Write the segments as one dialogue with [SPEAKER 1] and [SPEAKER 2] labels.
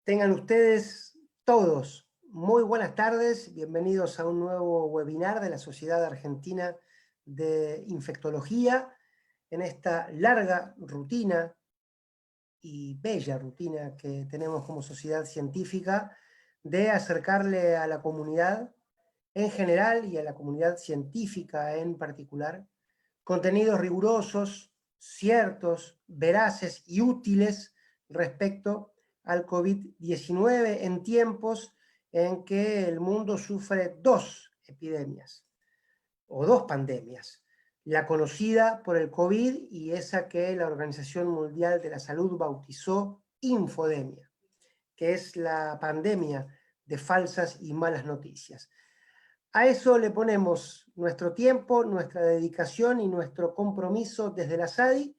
[SPEAKER 1] Tengan ustedes todos muy buenas tardes, bienvenidos a un nuevo webinar de la Sociedad Argentina de Infectología, en esta larga rutina y bella rutina que tenemos como sociedad científica de acercarle a la comunidad en general y a la comunidad científica en particular contenidos rigurosos, ciertos, veraces y útiles respecto al COVID-19 en tiempos en que el mundo sufre dos epidemias o dos pandemias. La conocida por el COVID y esa que la Organización Mundial de la Salud bautizó infodemia, que es la pandemia de falsas y malas noticias. A eso le ponemos nuestro tiempo, nuestra dedicación y nuestro compromiso desde la SADI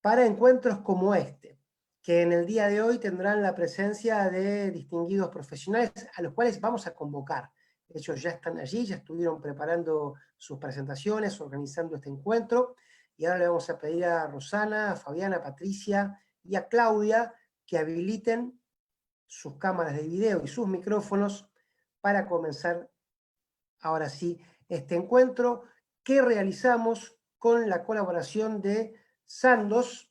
[SPEAKER 1] para encuentros como este, que en el día de hoy tendrán la presencia de distinguidos profesionales a los cuales vamos a convocar. Ellos ya están allí, ya estuvieron preparando sus presentaciones, organizando este encuentro, y ahora le vamos a pedir a Rosana, a Fabiana, a Patricia y a Claudia que habiliten sus cámaras de video y sus micrófonos para comenzar ahora sí este encuentro que realizamos con la colaboración de Sandoz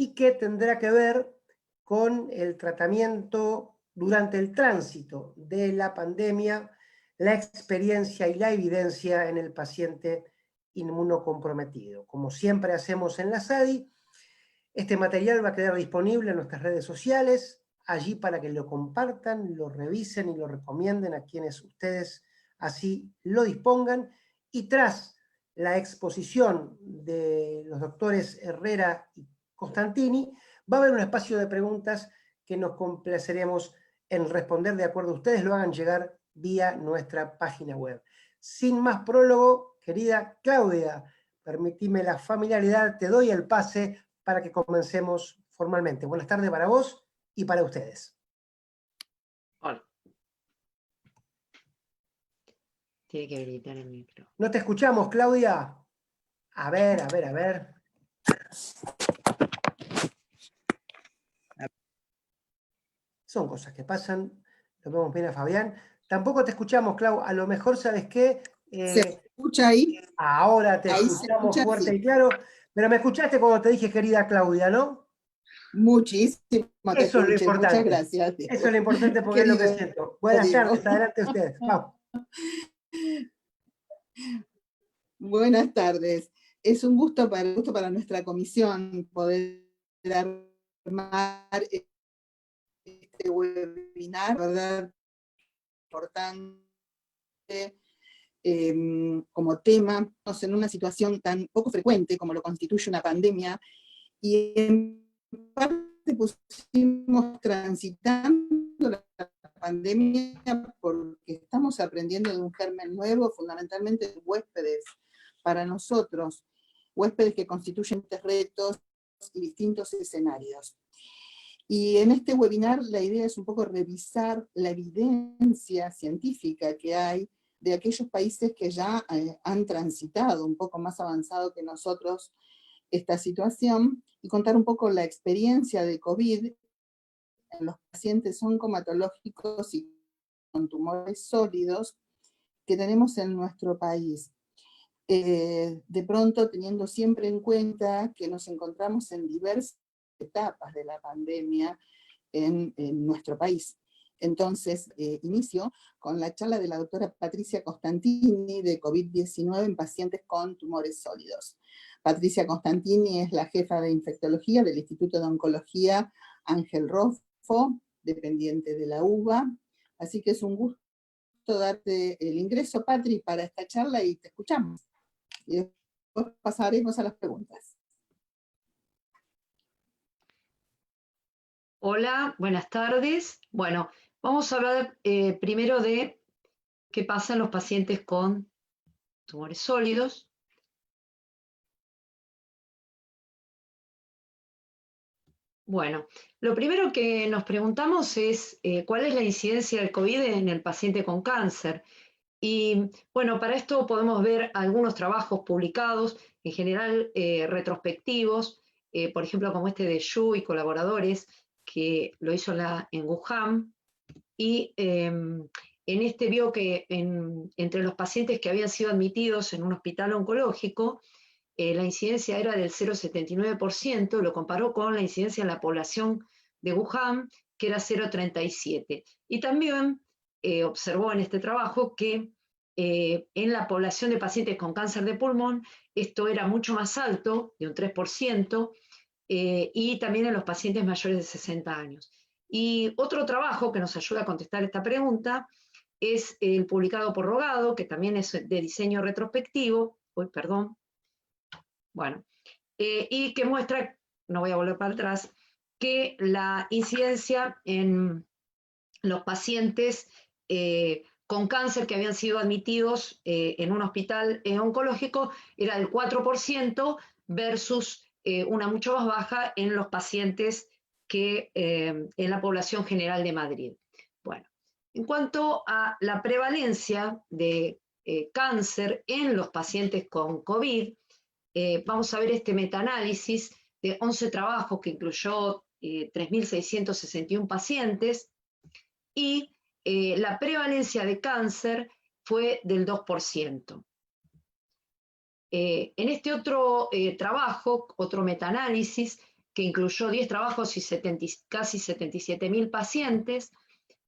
[SPEAKER 1] y que tendrá que ver con el tratamiento durante el tránsito de la pandemia, la experiencia y la evidencia en el paciente inmunocomprometido. Como siempre hacemos en la SADI, este material va a quedar disponible en nuestras redes sociales, allí para que lo compartan, lo revisen y lo recomienden a quienes ustedes así lo dispongan. Y tras la exposición de los doctores Herrera y Costantini, va a haber un espacio de preguntas que nos complaceremos en responder de acuerdo a ustedes lo hagan llegar vía nuestra página web. Sin más prólogo, querida Claudia, permitime la familiaridad, te doy el pase para que comencemos formalmente. Buenas tardes para vos y para ustedes.
[SPEAKER 2] Hola. Tiene que habilitar el micro.
[SPEAKER 1] No te escuchamos, Claudia. A ver. Son cosas que pasan. Lo vemos bien a Fabián. Tampoco te escuchamos, Clau. A lo mejor, ¿sabes qué?
[SPEAKER 3] ¿Se escucha ahí?
[SPEAKER 1] Ahora te
[SPEAKER 3] Ahí
[SPEAKER 1] escuchamos
[SPEAKER 3] se escucha,
[SPEAKER 1] fuerte
[SPEAKER 3] sí.
[SPEAKER 1] y claro. Pero me escuchaste cuando te dije querida Claudia, ¿no?
[SPEAKER 3] Muchísimo te
[SPEAKER 1] Eso es lo
[SPEAKER 3] escuché,
[SPEAKER 1] importante.
[SPEAKER 3] muchas gracias.
[SPEAKER 1] Eso es lo importante porque es lo que siento. Buenas tardes, adelante ustedes. Vamos.
[SPEAKER 3] Buenas tardes. Es un gusto para nuestra comisión poder armar este webinar, ¿verdad? Importante como tema, en una situación tan poco frecuente como lo constituye una pandemia, y en parte pusimos transitando la pandemia porque estamos aprendiendo de un germen nuevo, fundamentalmente de huéspedes para nosotros, huéspedes que constituyen retos y distintos escenarios. Y en este webinar la idea es un poco revisar la evidencia científica que hay de aquellos países que ya han transitado un poco más avanzado que nosotros esta situación, y contar un poco la experiencia de COVID en los pacientes oncomatológicos y con tumores sólidos que tenemos en nuestro país. De pronto teniendo siempre en cuenta que nos encontramos en diversas etapas de la pandemia en nuestro país. Entonces, inicio con la charla de la doctora Patricia Costantini de COVID-19 en pacientes con tumores sólidos. Patricia Costantini es la jefa de infectología del Instituto de Oncología Ángel Roffo, dependiente de la UBA. Así que es un gusto darte el ingreso, Patri, para esta charla y te escuchamos. Y después pasaremos a las preguntas.
[SPEAKER 2] Hola, buenas tardes. Bueno, vamos a hablar primero de qué pasa en los pacientes con tumores sólidos. Bueno, lo primero que nos preguntamos es cuál es la incidencia del COVID en el paciente con cáncer. Y bueno, para esto podemos ver algunos trabajos publicados, en general retrospectivos, por ejemplo como este de Yu y colaboradores, que lo hizo en Wuhan, y en este vio que entre los pacientes que habían sido admitidos en un hospital oncológico, la incidencia era del 0,79%, lo comparó con la incidencia en la población de Wuhan, que era 0,37%. Y también observó en este trabajo que en la población de pacientes con cáncer de pulmón, esto era mucho más alto, de un 3%, y también en los pacientes mayores de 60 años. Y otro trabajo que nos ayuda a contestar esta pregunta es el publicado por Rogado, que también es de diseño retrospectivo, y que muestra, no voy a volver para atrás, que la incidencia en los pacientes con cáncer que habían sido admitidos en un hospital oncológico era del 4% versus una mucho más baja en los pacientes que en la población general de Madrid. Bueno, en cuanto a la prevalencia de cáncer en los pacientes con COVID, vamos a ver este metaanálisis de 11 trabajos que incluyó 3.661 pacientes, y la prevalencia de cáncer fue del 2%. En este otro trabajo, otro metaanálisis, que incluyó 10 trabajos y casi 77.000 pacientes,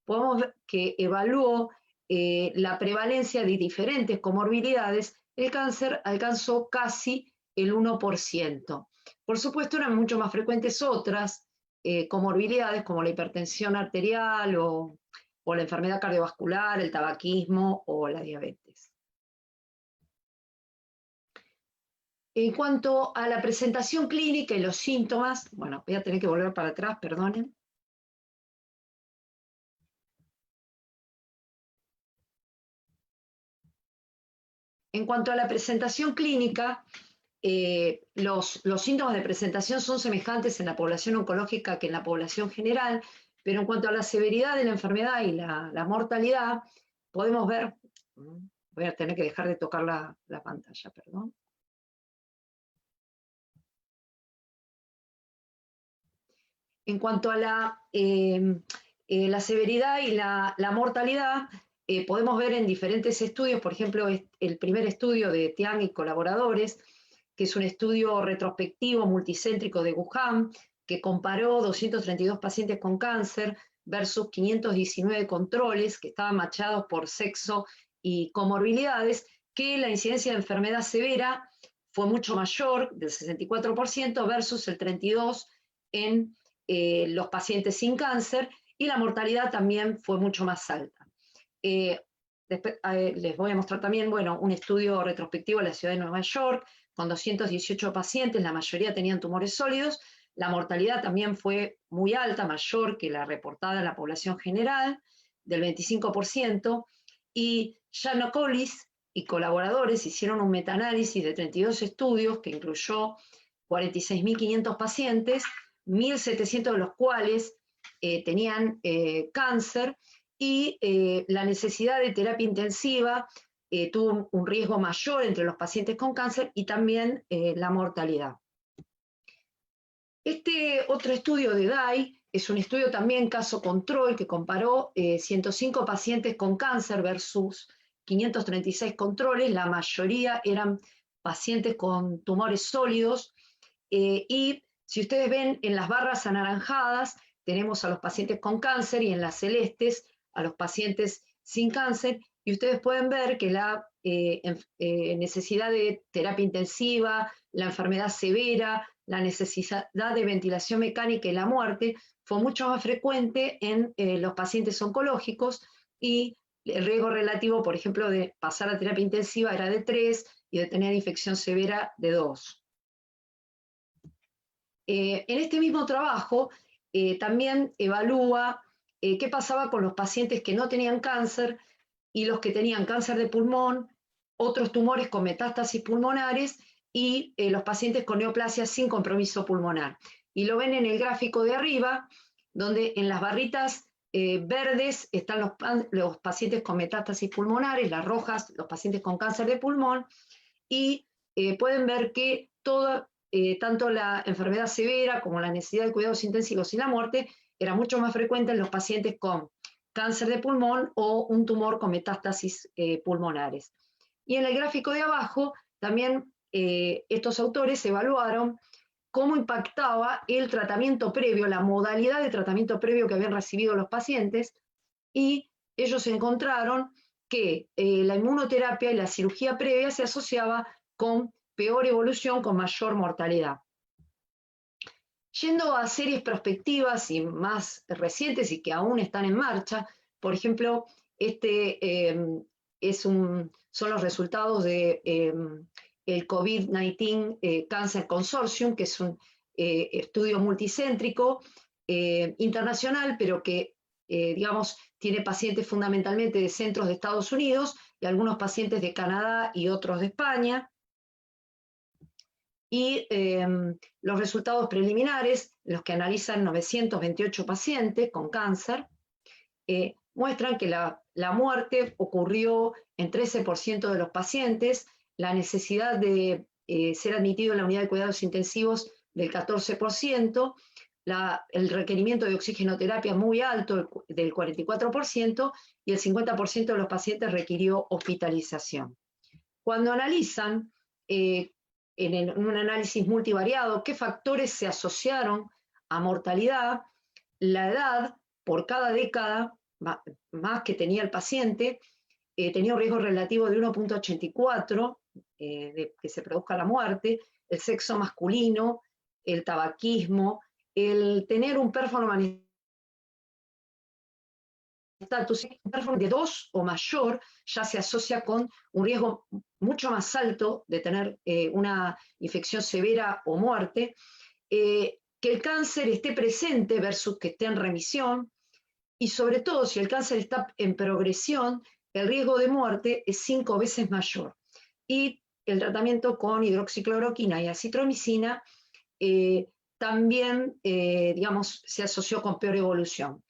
[SPEAKER 2] podemos ver que evaluó la prevalencia de diferentes comorbilidades. El cáncer alcanzó casi el 1%. Por supuesto, eran mucho más frecuentes otras comorbilidades como la hipertensión arterial o la enfermedad cardiovascular, el tabaquismo o la diabetes. En cuanto a la presentación clínica y los síntomas, bueno, voy a tener que volver para atrás, perdonen. En cuanto a la presentación clínica, los síntomas de presentación son semejantes en la población oncológica que en la población general, pero en cuanto a la severidad de la enfermedad y la mortalidad, podemos ver, voy a tener que dejar de tocar la pantalla, perdón. En cuanto a la severidad y la mortalidad, podemos ver en diferentes estudios, por ejemplo, el primer estudio de Tian y colaboradores, que es un estudio retrospectivo multicéntrico de Wuhan, que comparó 232 pacientes con cáncer versus 519 controles que estaban machados por sexo y comorbilidades, que la incidencia de enfermedad severa fue mucho mayor, del 64% versus el 32% en los pacientes sin cáncer, y la mortalidad también fue mucho más alta. Después, les voy a mostrar también, un estudio retrospectivo en la ciudad de Nueva York, con 218 pacientes, la mayoría tenían tumores sólidos. La mortalidad también fue muy alta, mayor que la reportada en la población general, del 25%, y Giannakoulis y colaboradores hicieron un metaanálisis de 32 estudios que incluyó 46.500 pacientes, 1.700 de los cuales tenían cáncer, y la necesidad de terapia intensiva tuvo un riesgo mayor entre los pacientes con cáncer, y también la mortalidad. Este otro estudio de DAI es un estudio también caso control que comparó 105 pacientes con cáncer versus 536 controles. La mayoría eran pacientes con tumores sólidos, y si ustedes ven en las barras anaranjadas tenemos a los pacientes con cáncer y en las celestes a los pacientes sin cáncer, y ustedes pueden ver que la necesidad de terapia intensiva, la enfermedad severa, la necesidad de ventilación mecánica y la muerte fue mucho más frecuente en los pacientes oncológicos, y el riesgo relativo, por ejemplo, de pasar a terapia intensiva era de 3 y de tener infección severa de 2. En este mismo trabajo también evalúa qué pasaba con los pacientes que no tenían cáncer y los que tenían cáncer de pulmón, otros tumores con metástasis pulmonares y los pacientes con neoplasia sin compromiso pulmonar. Y lo ven en el gráfico de arriba, donde en las barritas verdes están los pacientes con metástasis pulmonares, las rojas los pacientes con cáncer de pulmón, y pueden ver que tanto la enfermedad severa como la necesidad de cuidados intensivos y la muerte era mucho más frecuente en los pacientes con cáncer de pulmón o un tumor con metástasis pulmonares. Y en el gráfico de abajo también estos autores evaluaron cómo impactaba el tratamiento previo, la modalidad de tratamiento previo que habían recibido los pacientes, y ellos encontraron que la inmunoterapia y la cirugía previa se asociaba con peor evolución, con mayor mortalidad. Yendo a series prospectivas y más recientes y que aún están en marcha, por ejemplo, son los resultados de el COVID-19 Cancer Consortium, que es un estudio multicéntrico internacional, pero que, digamos, tiene pacientes fundamentalmente de centros de Estados Unidos y algunos pacientes de Canadá y otros de España. Y los resultados preliminares, los que analizan 928 pacientes con cáncer, muestran que la muerte ocurrió en 13% de los pacientes, la necesidad de ser admitido en la unidad de cuidados intensivos del 14%, el requerimiento de oxigenoterapia muy alto del 44%, y el 50% de los pacientes requirió hospitalización. Cuando analizan en un análisis multivariado qué factores se asociaron a mortalidad, la edad por cada década más que tenía el paciente tenía un riesgo relativo de 1.84 de que se produzca la muerte, el sexo masculino, el tabaquismo, el tener un performance status de 2 o mayor ya se asocia con un riesgo mucho más alto de tener una infección severa o muerte, que el cáncer esté presente versus que esté en remisión, y sobre todo si el cáncer está en progresión, el riesgo de muerte es 5 veces mayor. Y el tratamiento con hidroxicloroquina y acitromicina también, digamos, se asoció con peor evolución.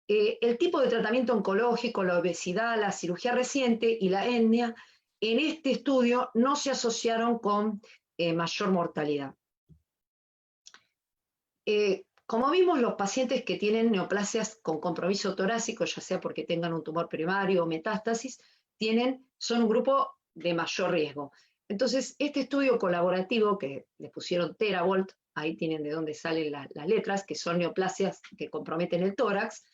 [SPEAKER 2] El tipo de tratamiento oncológico, la obesidad, la cirugía reciente y la etnia, en este estudio no se asociaron con mayor mortalidad. Como vimos, los pacientes que tienen neoplasias con compromiso torácico, ya sea porque tengan un tumor primario o metástasis, son un grupo de mayor riesgo. Entonces, este estudio colaborativo, que le pusieron Teravolt, ahí tienen de dónde salen las letras, que son neoplasias que comprometen el tórax,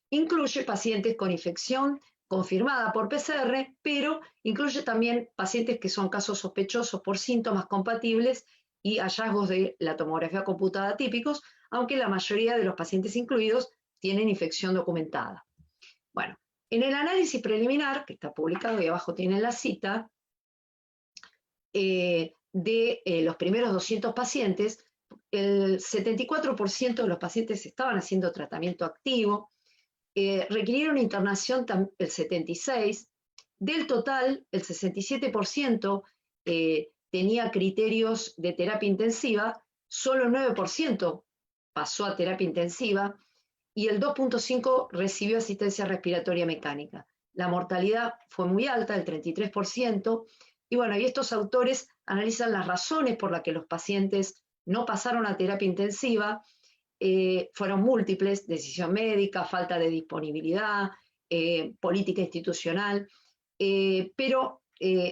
[SPEAKER 2] incluye pacientes con infección confirmada por PCR, pero incluye también pacientes que son casos sospechosos por síntomas compatibles y hallazgos de la tomografía computada típicos, aunque la mayoría de los pacientes incluidos tienen infección documentada. Bueno, en el análisis preliminar, que está publicado y abajo tienen la cita, de los primeros 200 pacientes, el 74% de los pacientes estaban haciendo tratamiento activo, requirieron internación el 76%, del total el 67% tenía criterios de terapia intensiva, solo el 9% pasó a terapia intensiva y el 2.5% recibió asistencia respiratoria mecánica. La mortalidad fue muy alta, el 33%, y bueno, y estos autores analizan las razones por las que los pacientes no pasaron a terapia intensiva. Fueron múltiples: decisión médica, falta de disponibilidad, política institucional, pero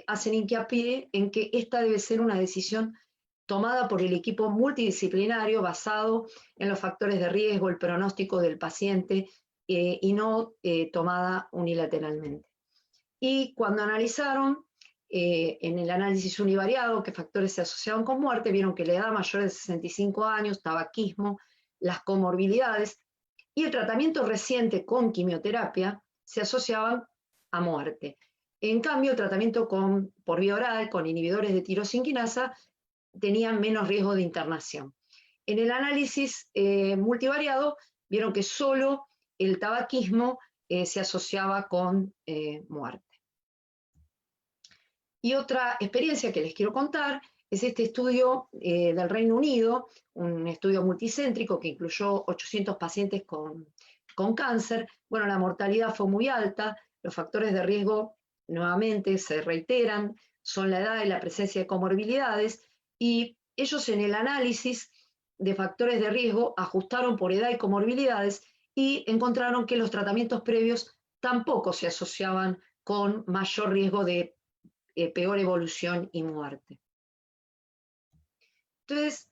[SPEAKER 2] hacen hincapié en que esta debe ser una decisión tomada por el equipo multidisciplinario basado en los factores de riesgo, el pronóstico del paciente, y no tomada unilateralmente. Y cuando analizaron en el análisis univariado qué factores se asociaban con muerte, vieron que la edad mayor de 65 años, tabaquismo, las comorbilidades y el tratamiento reciente con quimioterapia se asociaban a muerte. En cambio, el tratamiento por vía oral, con inhibidores de tirosinquinasa, tenían menos riesgo de internación. En el análisis multivariado, vieron que solo el tabaquismo se asociaba con muerte. Y otra experiencia que les quiero contar es este estudio del Reino Unido, un estudio multicéntrico que incluyó 800 pacientes con cáncer. Bueno, la mortalidad fue muy alta, los factores de riesgo nuevamente se reiteran, son la edad y la presencia de comorbilidades, y ellos en el análisis de factores de riesgo ajustaron por edad y comorbilidades y encontraron que los tratamientos previos tampoco se asociaban con mayor riesgo de peor evolución y muerte. Entonces,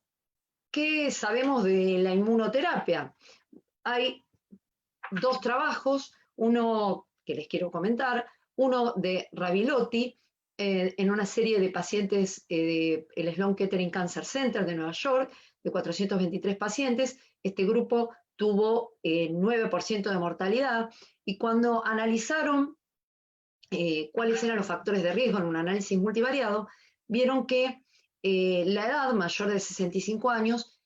[SPEAKER 2] ¿qué sabemos de la inmunoterapia? Hay dos trabajos, uno que les quiero comentar, uno de Ravilotti, en una serie de pacientes del Sloan Kettering Cancer Center de Nueva York, de 423 pacientes. Este grupo tuvo 9% de mortalidad, y cuando analizaron cuáles eran los factores de riesgo en un análisis multivariado, vieron que la edad mayor de 65 años,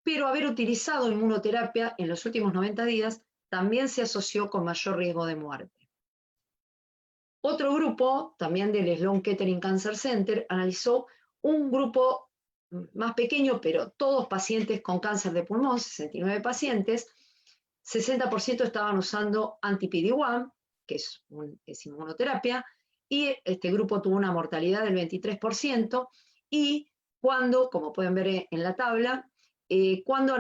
[SPEAKER 2] pero haber utilizado inmunoterapia en los últimos 90 días, también se asoció con mayor riesgo de muerte. Otro grupo, también del Sloan Kettering Cancer Center, analizó un grupo más pequeño, pero todos pacientes con cáncer de pulmón, 69 pacientes, 60% estaban usando anti-PD-1, que es inmunoterapia, y este grupo tuvo una mortalidad del 23%, y cuando, como pueden ver en la tabla, cuando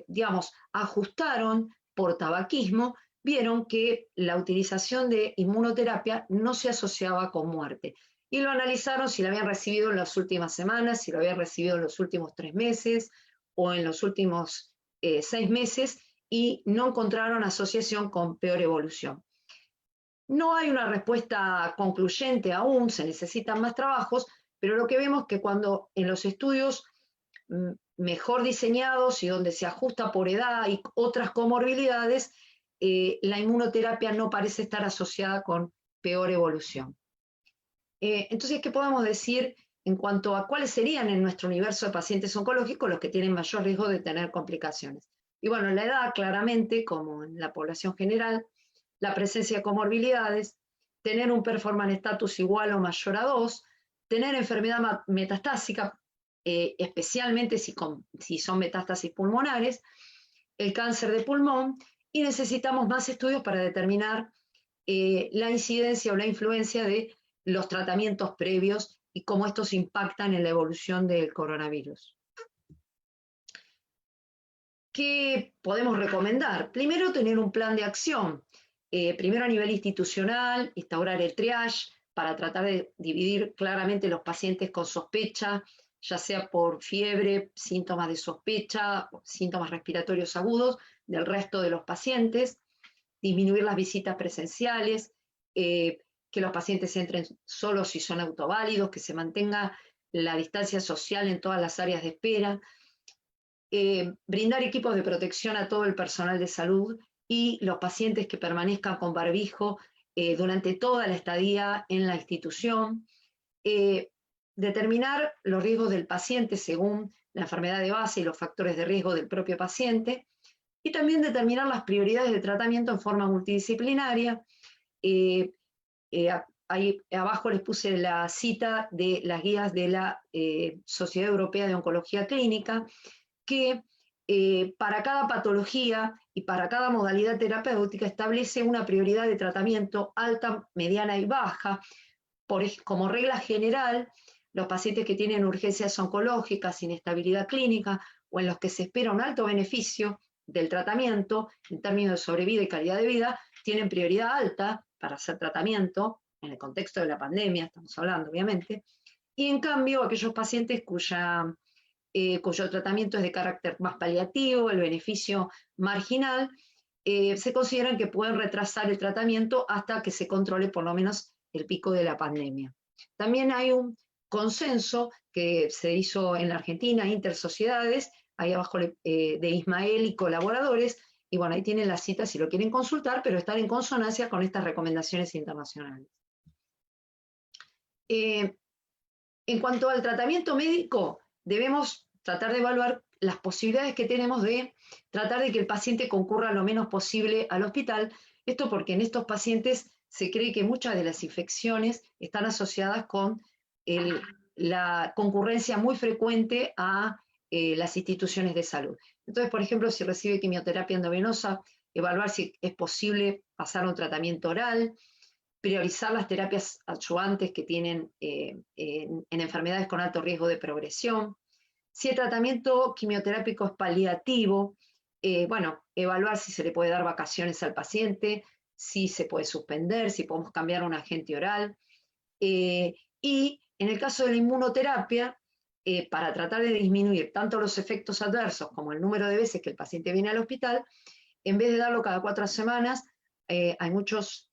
[SPEAKER 2] digamos, ajustaron por tabaquismo, vieron que la utilización de inmunoterapia no se asociaba con muerte. Y lo analizaron si lo habían recibido en las últimas semanas, si lo habían recibido en los últimos 3 meses o en los últimos 6 meses, y no encontraron asociación con peor evolución. No hay una respuesta concluyente aún, se necesitan más trabajos, pero lo que vemos es que cuando en los estudios mejor diseñados y donde se ajusta por edad y otras comorbilidades, la inmunoterapia no parece estar asociada con peor evolución. Entonces, ¿qué podemos decir en cuanto a cuáles serían en nuestro universo de pacientes oncológicos los que tienen mayor riesgo de tener complicaciones? Y bueno, la edad, claramente, como en la población general, la presencia de comorbilidades, tener un performance status igual o mayor a 2, tener enfermedad metastásica, especialmente si son metástasis pulmonares, el cáncer de pulmón, y necesitamos más estudios para determinar la incidencia o la influencia de los tratamientos previos y cómo estos impactan en la evolución del coronavirus. ¿Qué podemos recomendar? Primero, tener un plan de acción. Primero, a nivel institucional, instaurar el triage para tratar de dividir claramente los pacientes con sospecha, ya sea por fiebre, síntomas de sospecha, síntomas respiratorios agudos, del resto de los pacientes, disminuir las visitas presenciales, que los pacientes entren solos si son autoválidos, que se mantenga la distancia social en todas las áreas de espera, brindar equipos de protección a todo el personal de salud y los pacientes que permanezcan con barbijo durante toda la estadía en la institución, determinar los riesgos del paciente según la enfermedad de base y los factores de riesgo del propio paciente, y también determinar las prioridades de tratamiento en forma multidisciplinaria. Ahí abajo les puse la cita de las guías de la Sociedad Europea de Oncología Clínica, que para cada patología y para cada modalidad terapéutica establece una prioridad de tratamiento alta, mediana y baja. Como regla general, los pacientes que tienen urgencias oncológicas, inestabilidad clínica o en los que se espera un alto beneficio del tratamiento en términos de sobrevida y calidad de vida, tienen prioridad alta para hacer tratamiento, en el contexto de la pandemia estamos hablando obviamente, y en cambio aquellos pacientes cuyo tratamiento es de carácter más paliativo, el beneficio marginal, se consideran que pueden retrasar el tratamiento hasta que se controle por lo menos el pico de la pandemia. También hay un consenso que se hizo en la Argentina, intersociedades, ahí abajo de Ismael y colaboradores, y bueno, ahí tienen la cita si lo quieren consultar, pero están en consonancia con estas recomendaciones internacionales. En cuanto al tratamiento médico, debemos tratar de evaluar las posibilidades que tenemos de tratar de que el paciente concurra lo menos posible al hospital. Esto porque en estos pacientes se cree que muchas de las infecciones están asociadas con la concurrencia muy frecuente a las instituciones de salud. Entonces, por ejemplo, si recibe quimioterapia endovenosa, evaluar si es posible pasar a un tratamiento oral, priorizar las terapias adyuvantes que tienen en enfermedades con alto riesgo de progresión, Si el tratamiento quimioterápico es paliativo, bueno, evaluar si se le puede dar vacaciones al paciente, si se puede suspender, si podemos cambiar un agente oral. Y en el caso de la inmunoterapia, para tratar de disminuir tanto los efectos adversos como el número de veces que el paciente viene al hospital, en vez de darlo cada 4 semanas, hay muchos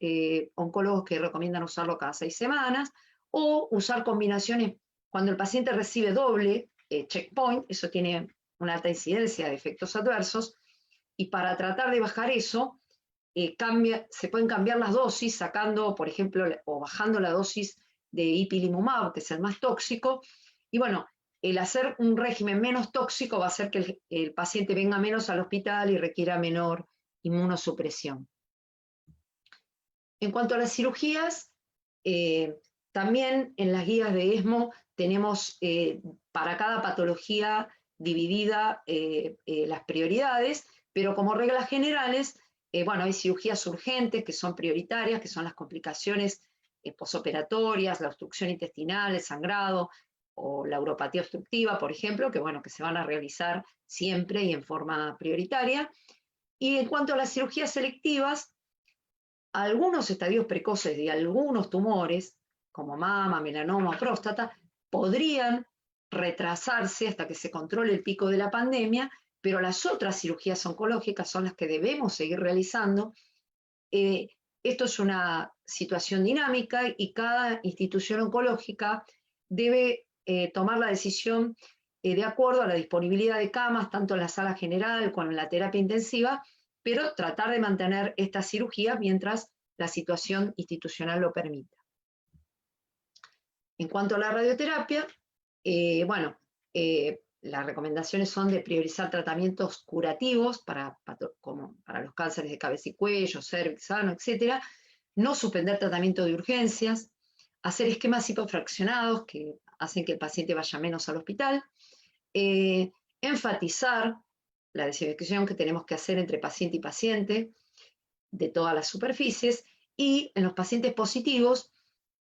[SPEAKER 2] oncólogos que recomiendan usarlo cada 6 semanas, o usar combinaciones cuando el paciente recibe doble checkpoint, eso tiene una alta incidencia de efectos adversos, y para tratar de bajar eso, se pueden cambiar las dosis, sacando, por ejemplo, o bajando la dosis de ipilimumab, que es el más tóxico, y bueno, el hacer un régimen menos tóxico va a hacer que el paciente venga menos al hospital y requiera menor inmunosupresión. En cuanto a las cirugías, también en las guías de ESMO tenemos para cada patología dividida las prioridades, pero como reglas generales, bueno, hay cirugías urgentes que son prioritarias, que son las complicaciones posoperatorias, la obstrucción intestinal, el sangrado, o la uropatía obstructiva, por ejemplo, que bueno, que se van a realizar siempre y en forma prioritaria. Y en cuanto a las cirugías selectivas, algunos estadios precoces de algunos tumores, como mama, melanoma o próstata, podrían retrasarse hasta que se controle el pico de la pandemia, pero las otras cirugías oncológicas son las que debemos seguir realizando. Esto es una situación dinámica y cada institución oncológica debe tomar la decisión de acuerdo a la disponibilidad de camas, tanto en la sala general como en la terapia intensiva, pero tratar de mantener estas cirugías mientras la situación institucional lo permita. En cuanto a la radioterapia, bueno, las recomendaciones son de priorizar tratamientos curativos como para los cánceres de cabeza y cuello, cérvix, ano, etc. No suspender tratamiento de urgencias, hacer esquemas hipofraccionados que hacen que el paciente vaya menos al hospital, enfatizar la desinfección que tenemos que hacer entre paciente y paciente de todas las superficies, y en los pacientes positivos,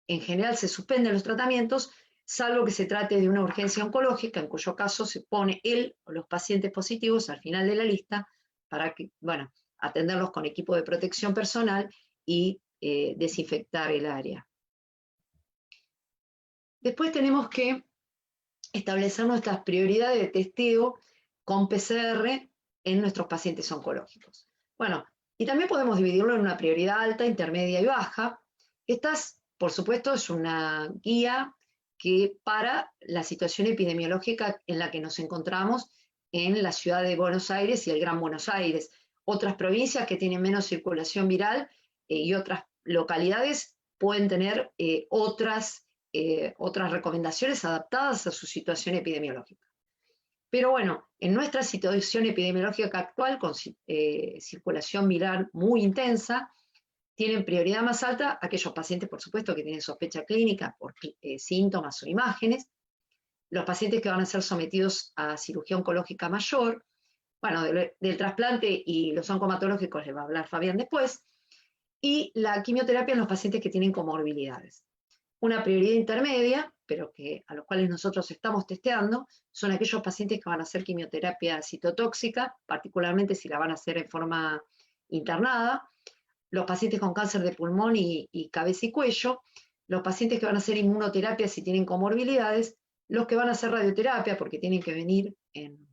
[SPEAKER 2] en general se suspenden los tratamientos, salvo que se trate de una urgencia oncológica, en cuyo caso se pone él o los pacientes positivos al final de la lista para que, bueno, atenderlos con equipo de protección personal y desinfectar el área. Después tenemos que establecer nuestras prioridades de testeo con PCR en nuestros pacientes oncológicos. Bueno, y también podemos dividirlo en una prioridad alta, intermedia y baja. Estas, por supuesto, es una guía que para la situación epidemiológica en la que nos encontramos en la ciudad de Buenos Aires y el Gran Buenos Aires. Otras provincias que tienen menos circulación viral y otras localidades pueden tener otras recomendaciones adaptadas a su situación epidemiológica. Pero bueno, en nuestra situación epidemiológica actual, con circulación viral muy intensa, tienen prioridad más alta aquellos pacientes, por supuesto, que tienen sospecha clínica por síntomas o imágenes, los pacientes que van a ser sometidos a cirugía oncológica mayor, bueno, del trasplante y los oncomatológicos les va a hablar Fabián después, y la quimioterapia en los pacientes que tienen comorbilidades. Una prioridad intermedia, pero a los cuales nosotros estamos testeando, son aquellos pacientes que van a hacer quimioterapia citotóxica, particularmente si la van a hacer en forma internada, los pacientes con cáncer de pulmón y cabeza y cuello, los pacientes que van a hacer inmunoterapia si tienen comorbilidades, los que van a hacer radioterapia porque tienen que venir en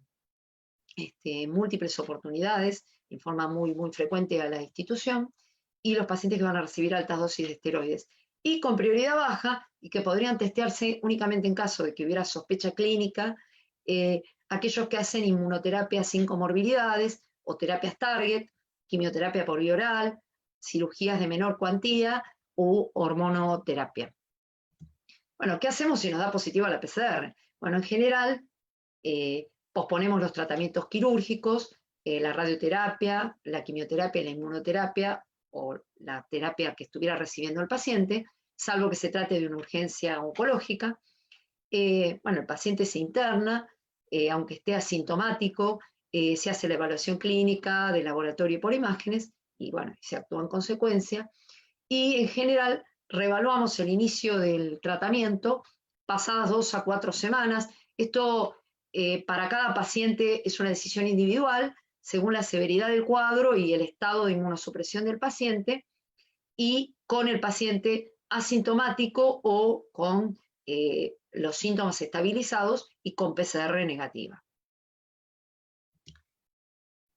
[SPEAKER 2] múltiples oportunidades, en forma muy, muy frecuente a la institución, y los pacientes que van a recibir altas dosis de esteroides. Y con prioridad baja, y que podrían testearse únicamente en caso de que hubiera sospecha clínica, aquellos que hacen inmunoterapia sin comorbilidades, o terapias target, quimioterapia por vía oral, cirugías de menor cuantía, u hormonoterapia. Bueno, ¿qué hacemos si nos da positiva la PCR? Bueno, en general, posponemos los tratamientos quirúrgicos, la radioterapia, la quimioterapia y la inmunoterapia, o la terapia que estuviera recibiendo el paciente, salvo que se trate de una urgencia oncológica. Bueno, el paciente se interna, aunque esté asintomático, se hace la evaluación clínica de laboratorio por imágenes, y bueno, se actúa en consecuencia. Y en general, reevaluamos el inicio del tratamiento pasadas 2 a 4 semanas. Esto para cada paciente es una decisión individual, según la severidad del cuadro y el estado de inmunosupresión del paciente, y con el paciente asintomático o con los síntomas estabilizados y con PCR negativa.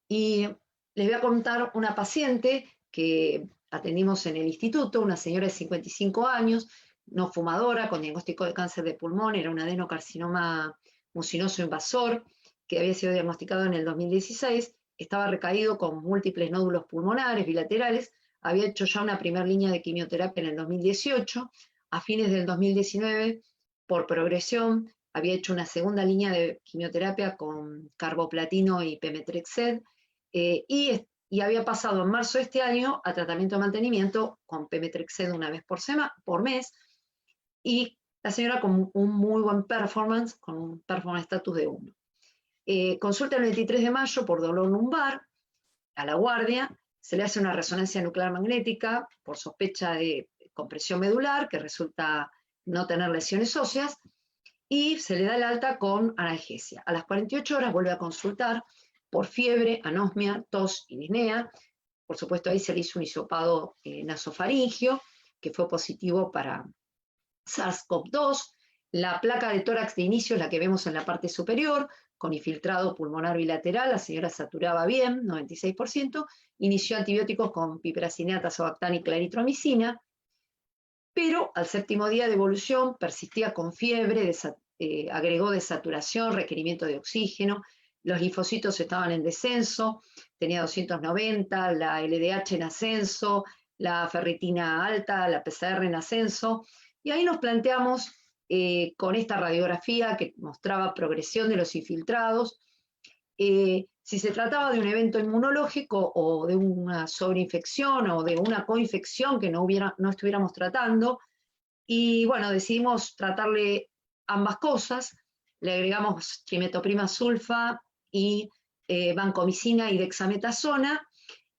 [SPEAKER 2] Y les voy a contar una paciente que atendimos en el instituto, una señora de 55 años, no fumadora, con diagnóstico de cáncer de pulmón, era un adenocarcinoma mucinoso invasor, que había sido diagnosticado en el 2016, estaba recaído con múltiples nódulos pulmonares bilaterales, había hecho ya una primera línea de quimioterapia en el 2018, a fines del 2019, por progresión, había hecho una segunda línea de quimioterapia con carboplatino y pemetrexed, y había pasado en marzo de este año a tratamiento de mantenimiento con pemetrexed una vez por mes, y la señora con un muy buen performance, con un performance status de 1. Consulta el 23 de mayo por dolor lumbar, a la guardia, se le hace una resonancia nuclear magnética por sospecha de compresión medular, que resulta no tener lesiones óseas, y se le da el alta con analgesia. A las 48 horas vuelve a consultar por fiebre, anosmia, tos y disnea. Por supuesto, ahí se le hizo un hisopado nasofaringio, que fue positivo para SARS-CoV-2. La placa de tórax de inicio es la que vemos en la parte superior, con infiltrado pulmonar bilateral, la señora saturaba bien, 96%, inició antibióticos con piperacina, azobactam y claritromicina, pero al 7º día de evolución persistía con fiebre, agregó desaturación, requerimiento de oxígeno, los linfocitos estaban en descenso, tenía 290, la LDH en ascenso, la ferritina alta, la PCR en ascenso, y ahí nos planteamos con esta radiografía que mostraba progresión de los infiltrados, si se trataba de un evento inmunológico o de una sobreinfección o de una coinfección que no estuviéramos tratando, y bueno, decidimos tratarle ambas cosas, le agregamos trimetoprima sulfa y vancomicina y dexametasona,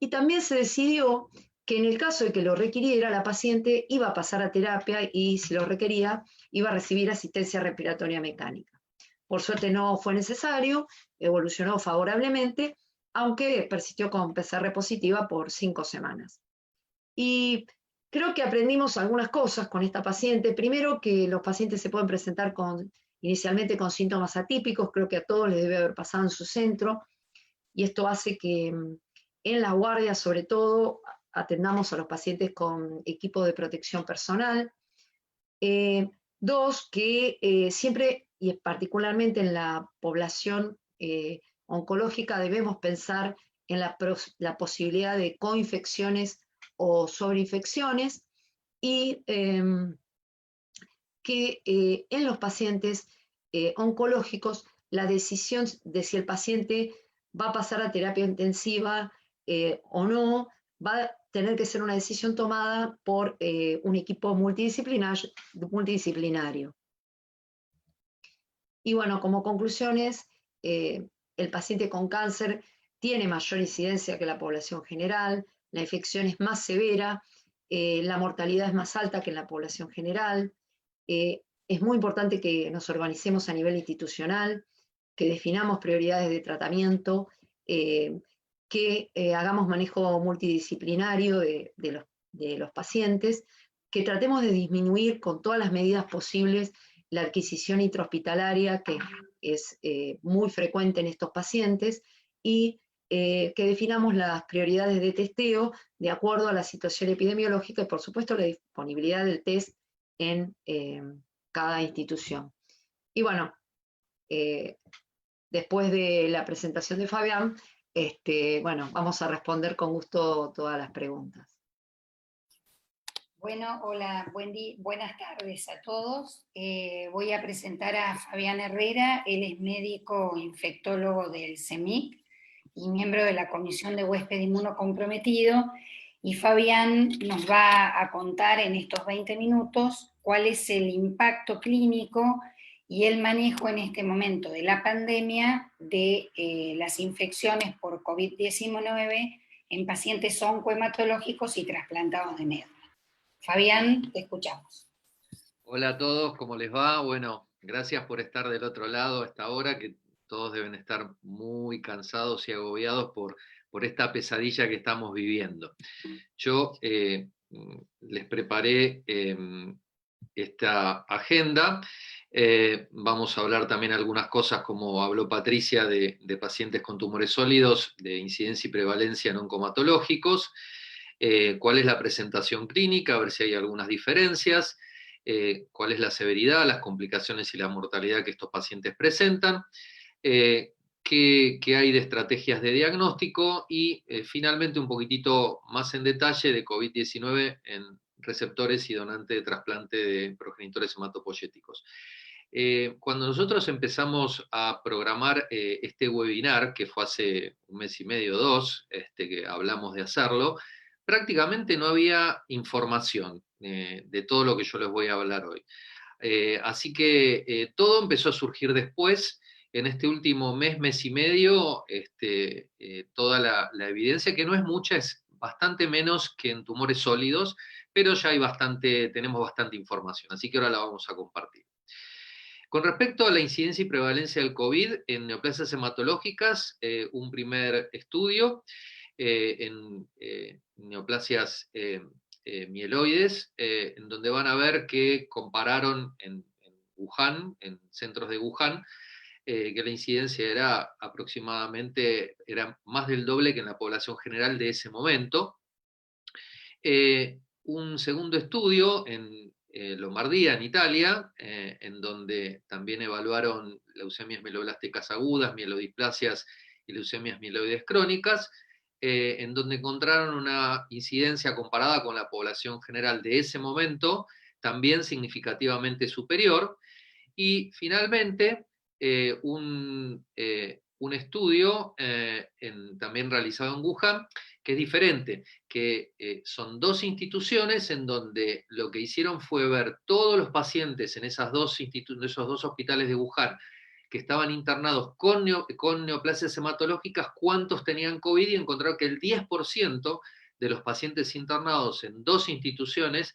[SPEAKER 2] y también se decidió que en el caso de que lo requiriera, la paciente iba a pasar a terapia y si lo requería, iba a recibir asistencia respiratoria mecánica. Por suerte no fue necesario, evolucionó favorablemente, aunque persistió con PCR positiva por 5 semanas. Y creo que aprendimos algunas cosas con esta paciente. Primero, que los pacientes se pueden presentar inicialmente con síntomas atípicos, creo que a todos les debe haber pasado en su centro, y esto hace que en la guardia, sobre todo, atendamos a los pacientes con equipo de protección personal. 2, que siempre, y particularmente en la población oncológica, debemos pensar en la posibilidad de coinfecciones o sobreinfecciones, y que en los pacientes oncológicos la decisión de si el paciente va a pasar a terapia intensiva o no, va a tener que ser una decisión tomada por un equipo multidisciplinario. Y bueno, como conclusiones, el paciente con cáncer tiene mayor incidencia que la población general, la infección es más severa, la mortalidad es más alta que en la población general. Es muy importante que nos organicemos a nivel institucional, que definamos prioridades de tratamiento, que hagamos manejo multidisciplinario de los pacientes, que tratemos de disminuir con todas las medidas posibles la adquisición intrahospitalaria, que es muy frecuente en estos pacientes, y que definamos las prioridades de testeo de acuerdo a la situación epidemiológica y, por supuesto, la disponibilidad del test en cada institución. Y bueno, después de la presentación de Fabián, bueno, vamos a responder con gusto todas las preguntas.
[SPEAKER 4] Bueno, hola, buenas tardes a todos. Voy a presentar a Fabián Herrera, él es médico infectólogo del CEMIC y miembro de la Comisión de Huésped Inmunocomprometido, y Fabián nos va a contar en estos 20 minutos cuál es el impacto clínico y el manejo en este momento de la pandemia de las infecciones por COVID-19 en pacientes oncohematológicos y trasplantados de médula. Fabián, te escuchamos.
[SPEAKER 5] Hola a todos, ¿cómo les va? Bueno, gracias por estar del otro lado a esta hora, que Todos deben estar muy cansados y agobiados por esta pesadilla que estamos viviendo. Yo les preparé esta agenda. Vamos a hablar también algunas cosas, como habló Patricia, de pacientes con tumores sólidos, de incidencia y prevalencia no oncomatológicos, cuál es la presentación clínica, a ver si hay algunas diferencias, cuál es la severidad, las complicaciones y la mortalidad que estos pacientes presentan, qué hay de estrategias de diagnóstico y finalmente un poquitito más en detalle de COVID-19 en receptores y donantes de trasplante de progenitores hematopoyéticos. Cuando nosotros empezamos a programar este webinar, que fue hace un mes y medio, dos, que hablamos de hacerlo, prácticamente no había información de todo lo que yo les voy a hablar hoy. Así que todo empezó a surgir después. En este último mes y medio, toda la evidencia, que no es mucha, es bastante menos que en tumores sólidos, pero ya tenemos bastante información, así que ahora la vamos a compartir. Con respecto a la incidencia y prevalencia del COVID en neoplasias hematológicas, un primer estudio en neoplasias mieloides, en donde van a ver que compararon en Wuhan, en centros de Wuhan, que la incidencia era más del doble que en la población general de ese momento. Un segundo estudio en Lombardía, en Italia, en donde también evaluaron leucemias mieloblásticas agudas, mielodisplasias y leucemias mieloides crónicas, en donde encontraron una incidencia comparada con la población general de ese momento, también significativamente superior. Y finalmente, un estudio también realizado en Wuhan, que es diferente, que son dos instituciones en donde lo que hicieron fue ver todos los pacientes en esos dos hospitales de Wuhan que estaban internados con neoplasias hematológicas, cuántos tenían COVID, y encontraron que el 10% de los pacientes internados en dos instituciones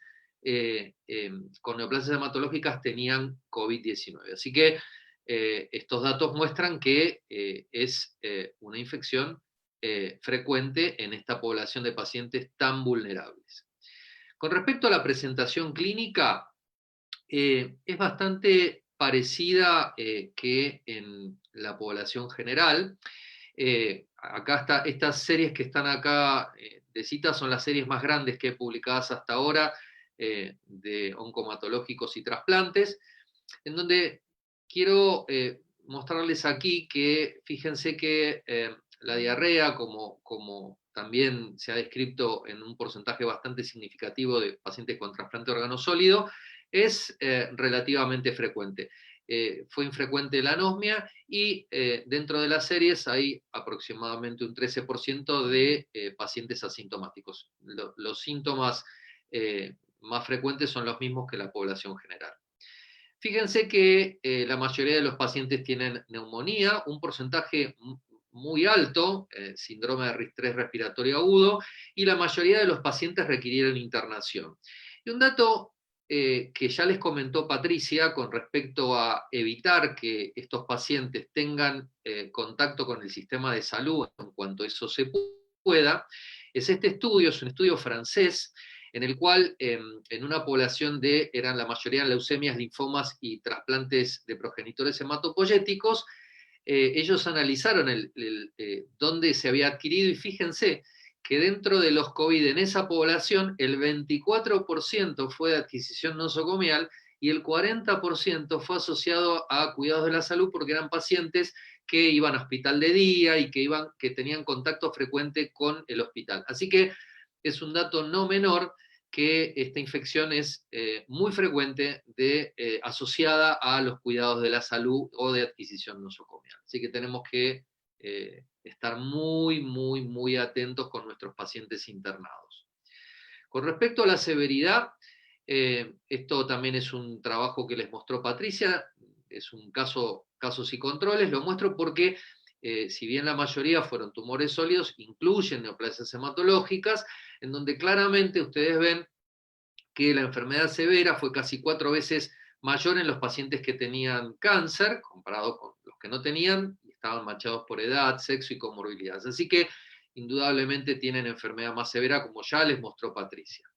[SPEAKER 5] con neoplasias hematológicas tenían COVID-19. Así que estos datos muestran que es una infección frecuente en esta población de pacientes tan vulnerables. Con respecto a la presentación clínica, es bastante parecida que en la población general. Acá estas series que están acá de citas son las series más grandes que he publicadas hasta ahora de oncomatológicos y trasplantes, en donde quiero mostrarles aquí que fíjense que la diarrea, como también se ha descrito en un porcentaje bastante significativo de pacientes con trasplante de órgano sólido, es relativamente frecuente. Fue infrecuente la anosmia y dentro de las series hay aproximadamente un 13% de pacientes asintomáticos. Los síntomas más frecuentes son los mismos que la población general. Fíjense que la mayoría de los pacientes tienen neumonía, un porcentaje muy alto, síndrome de estrés respiratorio agudo, y la mayoría de los pacientes requirieron internación. Y un dato que ya les comentó Patricia con respecto a evitar que estos pacientes tengan contacto con el sistema de salud en cuanto eso se pueda, es este estudio, es un estudio francés, en el cual en una población eran la mayoría leucemias, linfomas y trasplantes de progenitores hematopoyéticos, ellos analizaron dónde se había adquirido, y fíjense que dentro de los COVID en esa población el 24% fue de adquisición nosocomial y el 40% fue asociado a cuidados de la salud, porque eran pacientes que iban a hospital de día y que tenían contacto frecuente con el hospital. Así que es un dato no menor que esta infección es muy frecuente asociada a los cuidados de la salud o de adquisición nosocomial. Así que tenemos que estar muy, muy, muy atentos con nuestros pacientes internados. Con respecto a la severidad, esto también es un trabajo que les mostró Patricia, es un casos y controles, lo muestro porque si bien la mayoría fueron tumores sólidos, incluyen neoplasias hematológicas, en donde claramente ustedes ven que la enfermedad severa fue casi 4 veces mayor en los pacientes que tenían cáncer, comparado con los que no tenían, estaban manchados por edad, sexo y comorbilidades. Así que indudablemente tienen enfermedad más severa, como ya les mostró Patricia.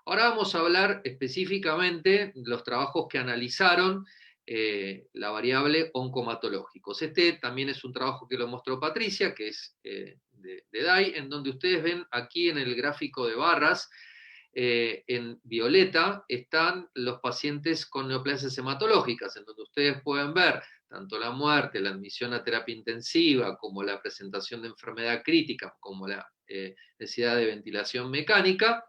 [SPEAKER 5] Ahora vamos a hablar específicamente de los trabajos que analizaron la variable oncomatológicos. Este también es un trabajo que lo mostró Patricia, que es de DAI, en donde ustedes ven aquí en el gráfico de barras, en violeta están los pacientes con neoplasias hematológicas, en donde ustedes pueden ver tanto la muerte, la admisión a terapia intensiva, como la presentación de enfermedad crítica, como la necesidad de ventilación mecánica,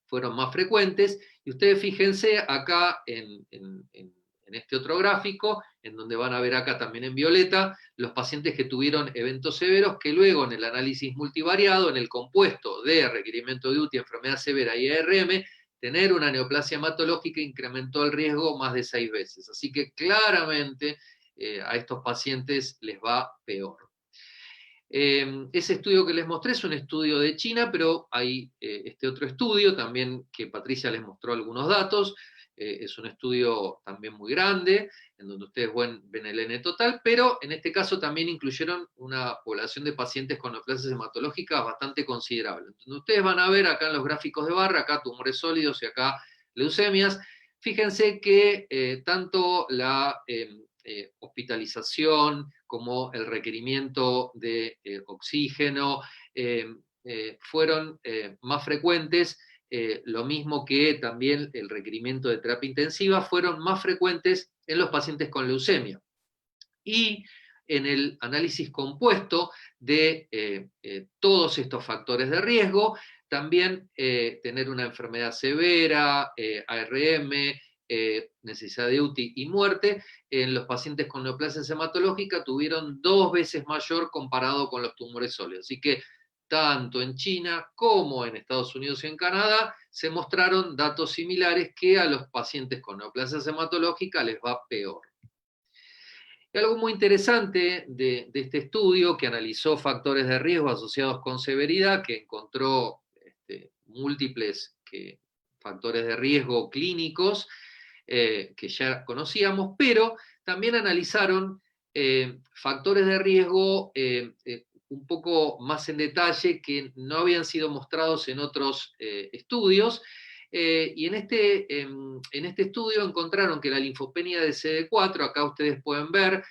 [SPEAKER 5] fueron más frecuentes. Y ustedes fíjense acá en este otro gráfico, en donde van a ver acá también en violeta, los pacientes que tuvieron eventos severos, que luego en el análisis multivariado, en el compuesto de requerimiento de UTI, enfermedad severa y ARM, tener una neoplasia hematológica incrementó el riesgo más de 6 veces. Así que claramente a estos pacientes les va peor. Ese estudio que les mostré es un estudio de China, pero hay este otro estudio también que Patricia les mostró algunos datos. Es un estudio también muy grande, en donde ustedes ven el N total, pero en este caso también incluyeron una población de pacientes con neoplasias hematológicas bastante considerable. Entonces, ustedes van a ver acá en los gráficos de barra, acá tumores sólidos y acá leucemias. Fíjense que tanto la hospitalización como el requerimiento de oxígeno fueron más frecuentes, lo mismo que también el requerimiento de terapia intensiva, fueron más frecuentes en los pacientes con leucemia. Y en el análisis compuesto de todos estos factores de riesgo, también tener una enfermedad severa, ARM, necesidad de UTI y muerte, en los pacientes con neoplasias hematológicas tuvieron 2 veces mayor comparado con los tumores sólidos. Así que tanto en China como en Estados Unidos y en Canadá se mostraron datos similares, que a los pacientes con neoplasias hematológicas les va peor. Y algo muy interesante de este estudio, que analizó factores de riesgo asociados con severidad, que encontró múltiples factores de riesgo clínicos que ya conocíamos, pero también analizaron factores de riesgo un poco más en detalle, que no habían sido mostrados en otros estudios. Y en este estudio encontraron que la linfopenia de CD4, acá ustedes pueden ver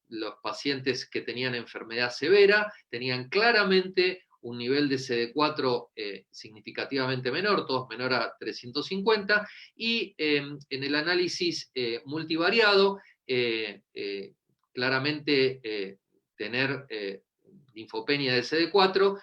[SPEAKER 5] los pacientes que tenían enfermedad severa, tenían claramente un nivel de CD4 significativamente menor, todos menor a 350, y en el análisis multivariado, claramente tener linfopenia de CD4,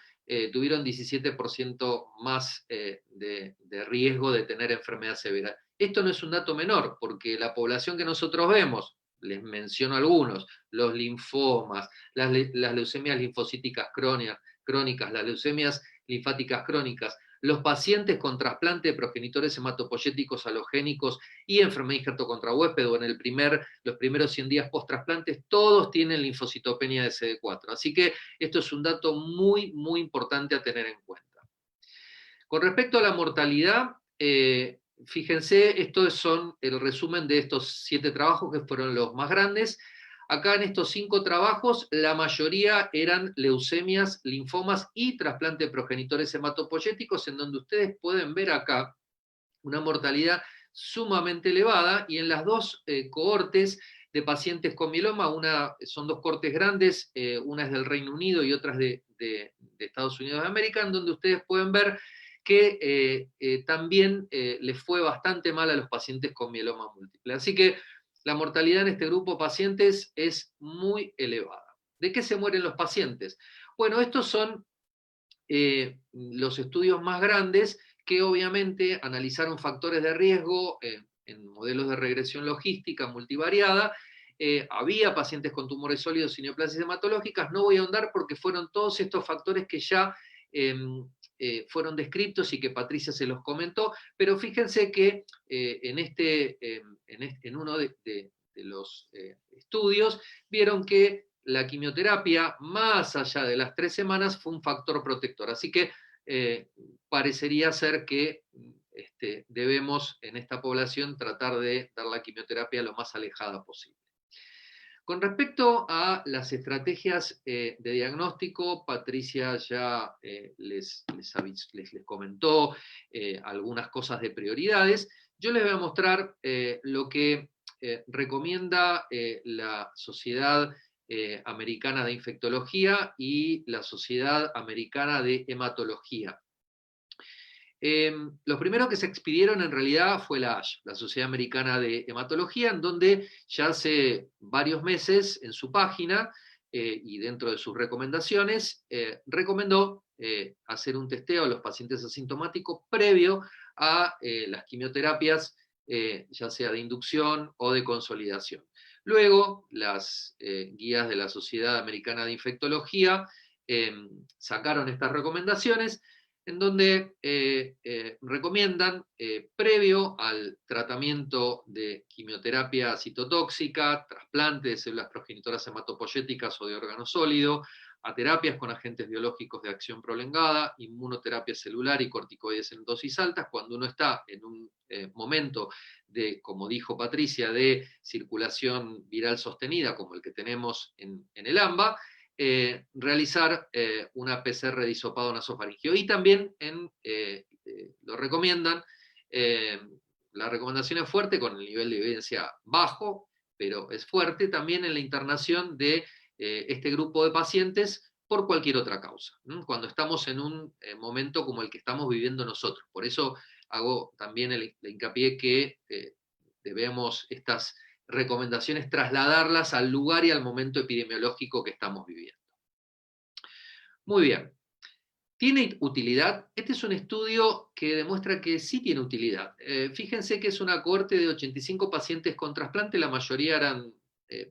[SPEAKER 5] tuvieron 17% más de riesgo de tener enfermedad severa. Esto no es un dato menor, porque la población que nosotros vemos, les menciono algunos, los linfomas, las leucemias linfocíticas crónicas, las leucemias linfáticas crónicas, los pacientes con trasplante de progenitores hematopoyéticos alogénicos y enfermedad injerto contra huésped, o en los primeros 100 días post-trasplantes, todos tienen linfocitopenia de CD4. Así que esto es un dato muy, muy importante a tener en cuenta. Con respecto a la mortalidad, fíjense, estos son el resumen de estos 7 trabajos, que fueron los más grandes. Acá en estos 5 trabajos, la mayoría eran leucemias, linfomas y trasplante de progenitores hematopoyéticos, en donde ustedes pueden ver acá una mortalidad sumamente elevada, y en las 2 cohortes de pacientes con mieloma, son 2 cohortes grandes, una es del Reino Unido y otra es de Estados Unidos de América, en donde ustedes pueden ver que también les fue bastante mal a los pacientes con mieloma múltiple. Así que la mortalidad en este grupo de pacientes es muy elevada. ¿De qué se mueren los pacientes? Bueno, estos son los estudios más grandes, que obviamente analizaron factores de riesgo en modelos de regresión logística multivariada. Había pacientes con tumores sólidos y neoplasias hematológicas. No voy a ahondar, porque fueron todos estos factores que ya fueron descritos y que Patricia se los comentó, pero fíjense que en uno de los estudios vieron que la quimioterapia, más allá de las 3 semanas, fue un factor protector. Así que parecería ser que debemos en esta población tratar de dar la quimioterapia lo más alejada posible. Con respecto a las estrategias de diagnóstico, Patricia ya les comentó algunas cosas de prioridades. Yo les voy a mostrar lo que recomienda la Sociedad Americana de Infectología y la Sociedad Americana de Hematología. Los primeros que se expidieron en realidad fue la ASH, la Sociedad Americana de Hematología, en donde ya hace varios meses en su página y dentro de sus recomendaciones, recomendó hacer un testeo a los pacientes asintomáticos previo a las quimioterapias, ya sea de inducción o de consolidación. Luego, las guías de la Sociedad Americana de Infectología sacaron estas recomendaciones, en donde recomiendan, previo al tratamiento de quimioterapia citotóxica, trasplante de células progenitoras hematopoyéticas o de órgano sólido, a terapias con agentes biológicos de acción prolongada, inmunoterapia celular y corticoides en dosis altas, cuando uno está en un momento de, como dijo Patricia, de circulación viral sostenida, como el que tenemos en el AMBA, realizar una PCR de hisopado nasofaringeo. Y también lo recomiendan, la recomendación es fuerte con el nivel de evidencia bajo, pero es fuerte también en la internación de este grupo de pacientes por cualquier otra causa, cuando estamos en un momento como el que estamos viviendo nosotros. Por eso hago también el hincapié que debemos estas recomendaciones trasladarlas al lugar y al momento epidemiológico que estamos viviendo. Muy bien. ¿Tiene utilidad? Este es un estudio que demuestra que sí tiene utilidad. Fíjense que es una cohorte de 85 pacientes con trasplante, la mayoría eran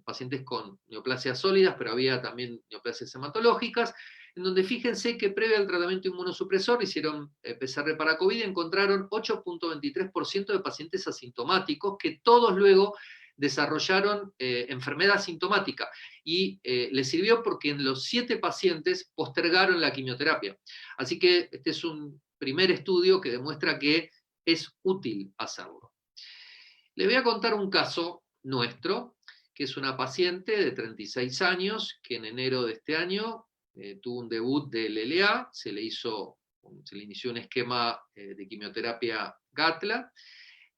[SPEAKER 5] pacientes con neoplasias sólidas, pero había también neoplasias hematológicas, en donde fíjense que previo al tratamiento inmunosupresor hicieron PCR para COVID y encontraron 8.23% de pacientes asintomáticos que todos luego desarrollaron enfermedad asintomática, y les sirvió porque en los 7 pacientes postergaron la quimioterapia. Así que este es un primer estudio que demuestra que es útil hacerlo. Les voy a contar un caso nuestro, que es una paciente de 36 años, que en enero de este año tuvo un debut del LLA, se le inició un esquema de quimioterapia GATLA,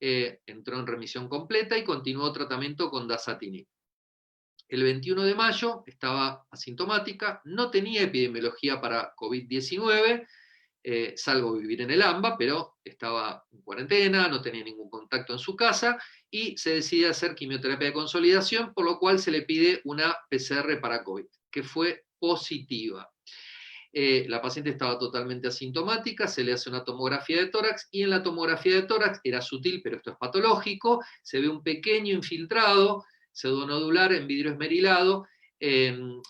[SPEAKER 5] entró en remisión completa y continuó tratamiento con dasatinib. El 21 de mayo estaba asintomática, no tenía epidemiología para COVID-19, salvo vivir en el AMBA, pero estaba en cuarentena, no tenía ningún contacto en su casa, y se decide hacer quimioterapia de consolidación, por lo cual se le pide una PCR para COVID, que fue positiva. La paciente estaba totalmente asintomática, se le hace una tomografía de tórax, y en la tomografía de tórax, era sutil, pero esto es patológico, se ve un pequeño infiltrado pseudonodular en vidrio esmerilado,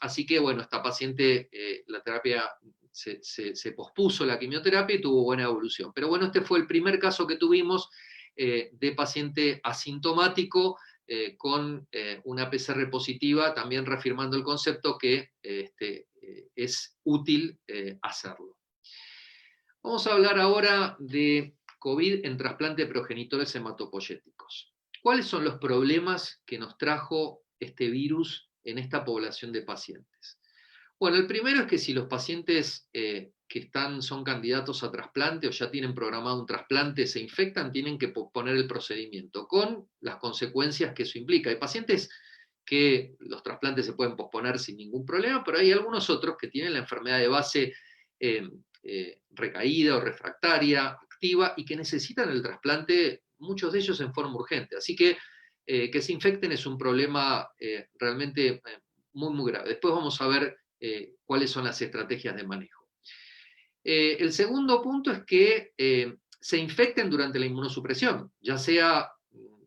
[SPEAKER 5] así que bueno, esta paciente, la terapia, se pospuso la quimioterapia y tuvo buena evolución. Pero bueno, este fue el primer caso que tuvimos de paciente asintomático con una PCR positiva, también reafirmando el concepto que es útil hacerlo. Vamos a hablar ahora de COVID en trasplante de progenitores hematopoyéticos. ¿Cuáles son los problemas que nos trajo este virus en esta población de pacientes? Bueno, el primero es que si los pacientes que son candidatos a trasplante o ya tienen programado un trasplante se infectan, tienen que posponer el procedimiento, con las consecuencias que eso implica. Hay pacientes que los trasplantes se pueden posponer sin ningún problema, pero hay algunos otros que tienen la enfermedad de base recaída o refractaria, activa, y que necesitan el trasplante, muchos de ellos en forma urgente. Así que se infecten es un problema realmente muy, muy grave. Después vamos a ver cuáles son las estrategias de manejo. El segundo punto es que se infecten durante la inmunosupresión, ya sea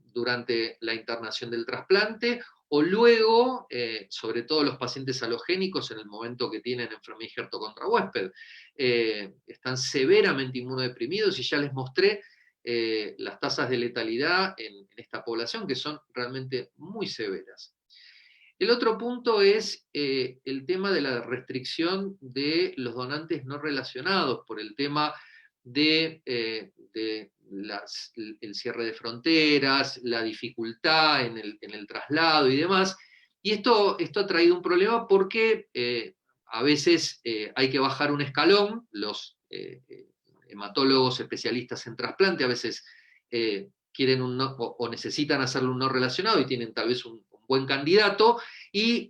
[SPEAKER 5] durante la internación del trasplante o luego, sobre todo los pacientes halogénicos en el momento que tienen enfermedad injerto contra huésped. Están severamente inmunodeprimidos y ya les mostré las tasas de letalidad en esta población, que son realmente muy severas. El otro punto es el tema de la restricción de los donantes no relacionados por el tema de el cierre de fronteras, la dificultad en el traslado y demás. Y esto ha traído un problema porque a veces hay que bajar un escalón, los hematólogos especialistas en trasplante a veces quieren o necesitan hacerle un no relacionado y tienen tal vez un buen candidato, y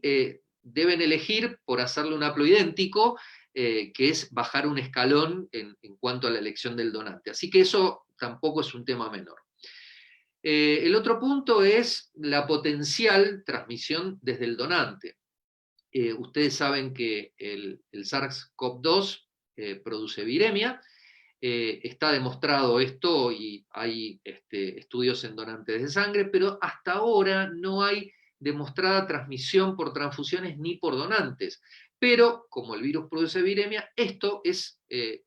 [SPEAKER 5] deben elegir por hacerle un haploidéntico, que es bajar un escalón en cuanto a la elección del donante. Así que eso tampoco es un tema menor. El otro punto es la potencial transmisión desde el donante. Ustedes saben que el SARS-CoV-2 produce viremia. Está demostrado esto y hay estudios en donantes de sangre, pero hasta ahora no hay demostrada transmisión por transfusiones ni por donantes. Pero como el virus produce viremia, esto es,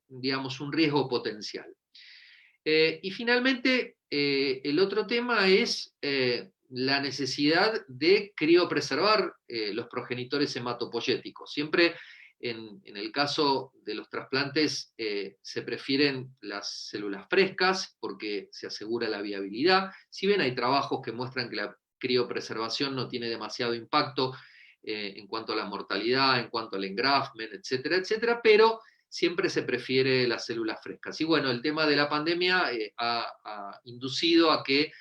[SPEAKER 5] digamos, un riesgo potencial. Y finalmente, el otro tema es la necesidad de criopreservar los progenitores hematopoyéticos. Siempre en el caso de los trasplantes se prefieren las células frescas porque se asegura la viabilidad. Si bien hay trabajos que muestran que la criopreservación no tiene demasiado impacto en cuanto a la mortalidad, en cuanto al engraftment, etcétera, etcétera, pero siempre se prefiere las células frescas. Y bueno, el tema de la pandemia ha inducido a que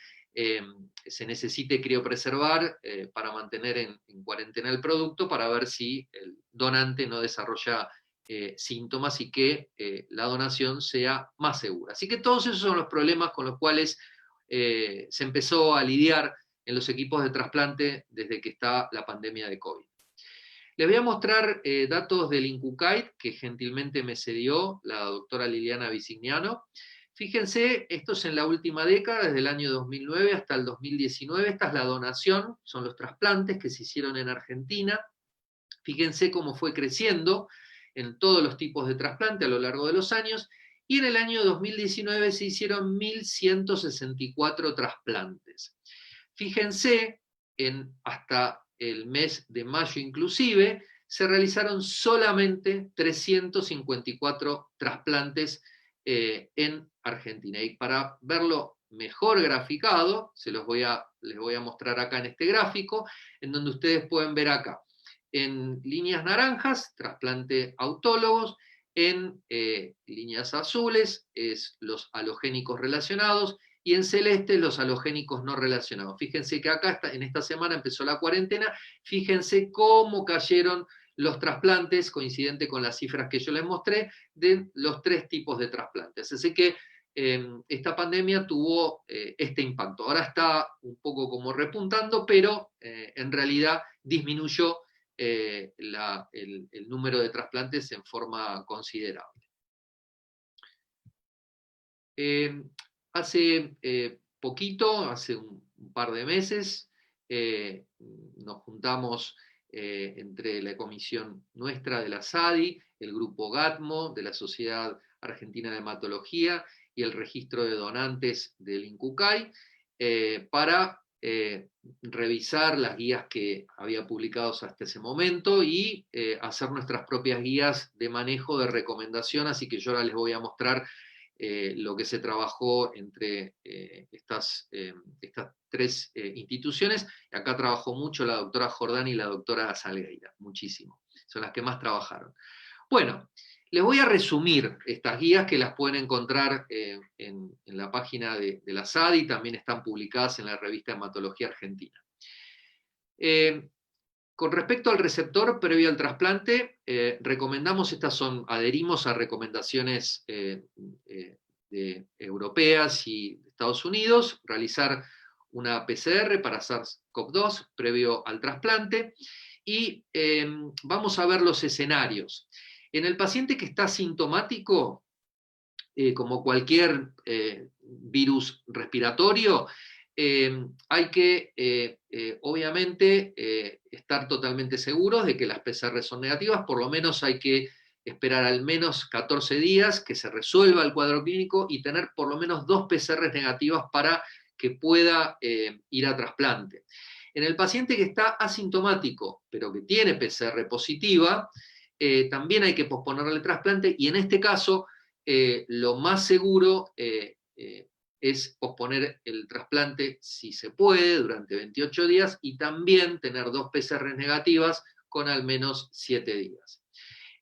[SPEAKER 5] se necesite criopreservar para mantener en cuarentena el producto, para ver si el donante no desarrolla síntomas y que la donación sea más segura. Así que todos esos son los problemas con los cuales se empezó a lidiar en los equipos de trasplante desde que está la pandemia de COVID. Les voy a mostrar datos del INCUCAID que gentilmente me cedió la doctora Liliana Bisignano. Fíjense, esto es en la última década, desde el año 2009 hasta el 2019. Esta es la donación, son los trasplantes que se hicieron en Argentina. Fíjense cómo fue creciendo en todos los tipos de trasplante a lo largo de los años. Y en el año 2019 se hicieron 1.164 trasplantes. Fíjense, hasta el mes de mayo inclusive, se realizaron solamente 354 trasplantes en Argentina. Y para verlo mejor graficado, les voy a mostrar acá en este gráfico, en donde ustedes pueden ver acá, en líneas naranjas, trasplante autólogos, en líneas azules, es los halogénicos relacionados, y en celeste los halogénicos no relacionados. Fíjense que acá en esta semana empezó la cuarentena, fíjense cómo cayeron los trasplantes, coincidente con las cifras que yo les mostré, de los 3 tipos de trasplantes. Así que esta pandemia tuvo este impacto. Ahora está un poco como repuntando, pero en realidad disminuyó el número de trasplantes en forma considerable. Hace poquito, hace un par de meses, nos juntamos entre la comisión nuestra de la SADI, el grupo GATMO de la Sociedad Argentina de Hematología y el registro de donantes del INCUCAI para revisar las guías que había publicado hasta ese momento y hacer nuestras propias guías de manejo de recomendación, así que yo ahora les voy a mostrar lo que se trabajó entre estas 3 instituciones. Acá trabajó mucho la doctora Jordán y la doctora Salgueira, muchísimo. Son las que más trabajaron. Bueno, les voy a resumir estas guías que las pueden encontrar en la página de la SADI, también están publicadas en la revista Hematología Argentina. Con respecto al receptor previo al trasplante, adherimos a recomendaciones europeas y de Estados Unidos, realizar una PCR para SARS-CoV-2 previo al trasplante, y vamos a ver los escenarios. En el paciente que está sintomático, como cualquier virus respiratorio, hay que, obviamente, estar totalmente seguros de que las PCR son negativas. Por lo menos hay que esperar al menos 14 días que se resuelva el cuadro clínico y tener por lo menos 2 PCR negativas para que pueda ir a trasplante. En el paciente que está asintomático, pero que tiene PCR positiva, también hay que posponerle el trasplante, y en este caso lo más seguro es posponer el trasplante si se puede durante 28 días y también tener 2 PCR negativas con al menos 7 días.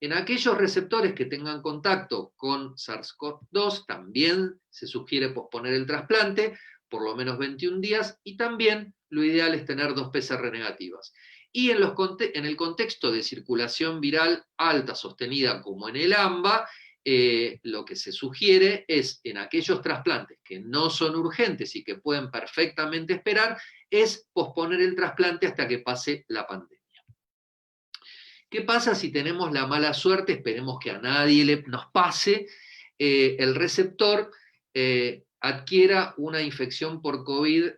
[SPEAKER 5] En aquellos receptores que tengan contacto con SARS-CoV-2 también se sugiere posponer el trasplante por lo menos 21 días y también lo ideal es tener 2 PCR negativas. Y en el contexto de circulación viral alta sostenida como en el AMBA, lo que se sugiere es, en aquellos trasplantes que no son urgentes y que pueden perfectamente esperar, es posponer el trasplante hasta que pase la pandemia. ¿Qué pasa si tenemos la mala suerte? Esperemos que a nadie nos pase, el receptor adquiera una infección por COVID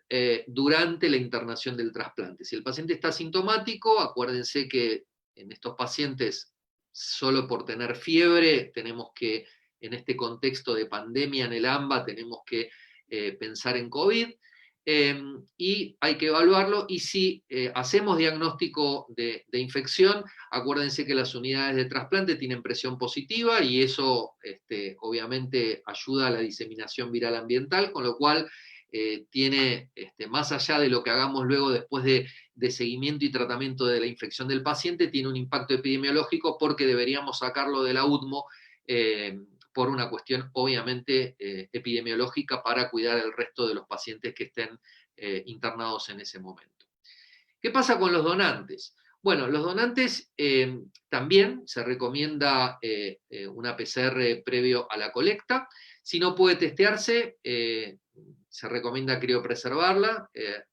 [SPEAKER 5] durante la internación del trasplante. Si el paciente está asintomático, acuérdense que en estos pacientes, solo por tener fiebre, tenemos que, en este contexto de pandemia en el AMBA, tenemos que pensar en COVID. Y hay que evaluarlo, y si hacemos diagnóstico de infección, acuérdense que las unidades de trasplante tienen presión positiva y eso obviamente ayuda a la diseminación viral ambiental, con lo cual tiene, más allá de lo que hagamos luego después de seguimiento y tratamiento de la infección del paciente, tiene un impacto epidemiológico porque deberíamos sacarlo de la UTMO por una cuestión obviamente epidemiológica para cuidar el resto de los pacientes que estén internados en ese momento. ¿Qué pasa con los donantes? Bueno, los donantes también se recomienda una PCR previo a la colecta. Si no puede testearse, se recomienda criopreservarla.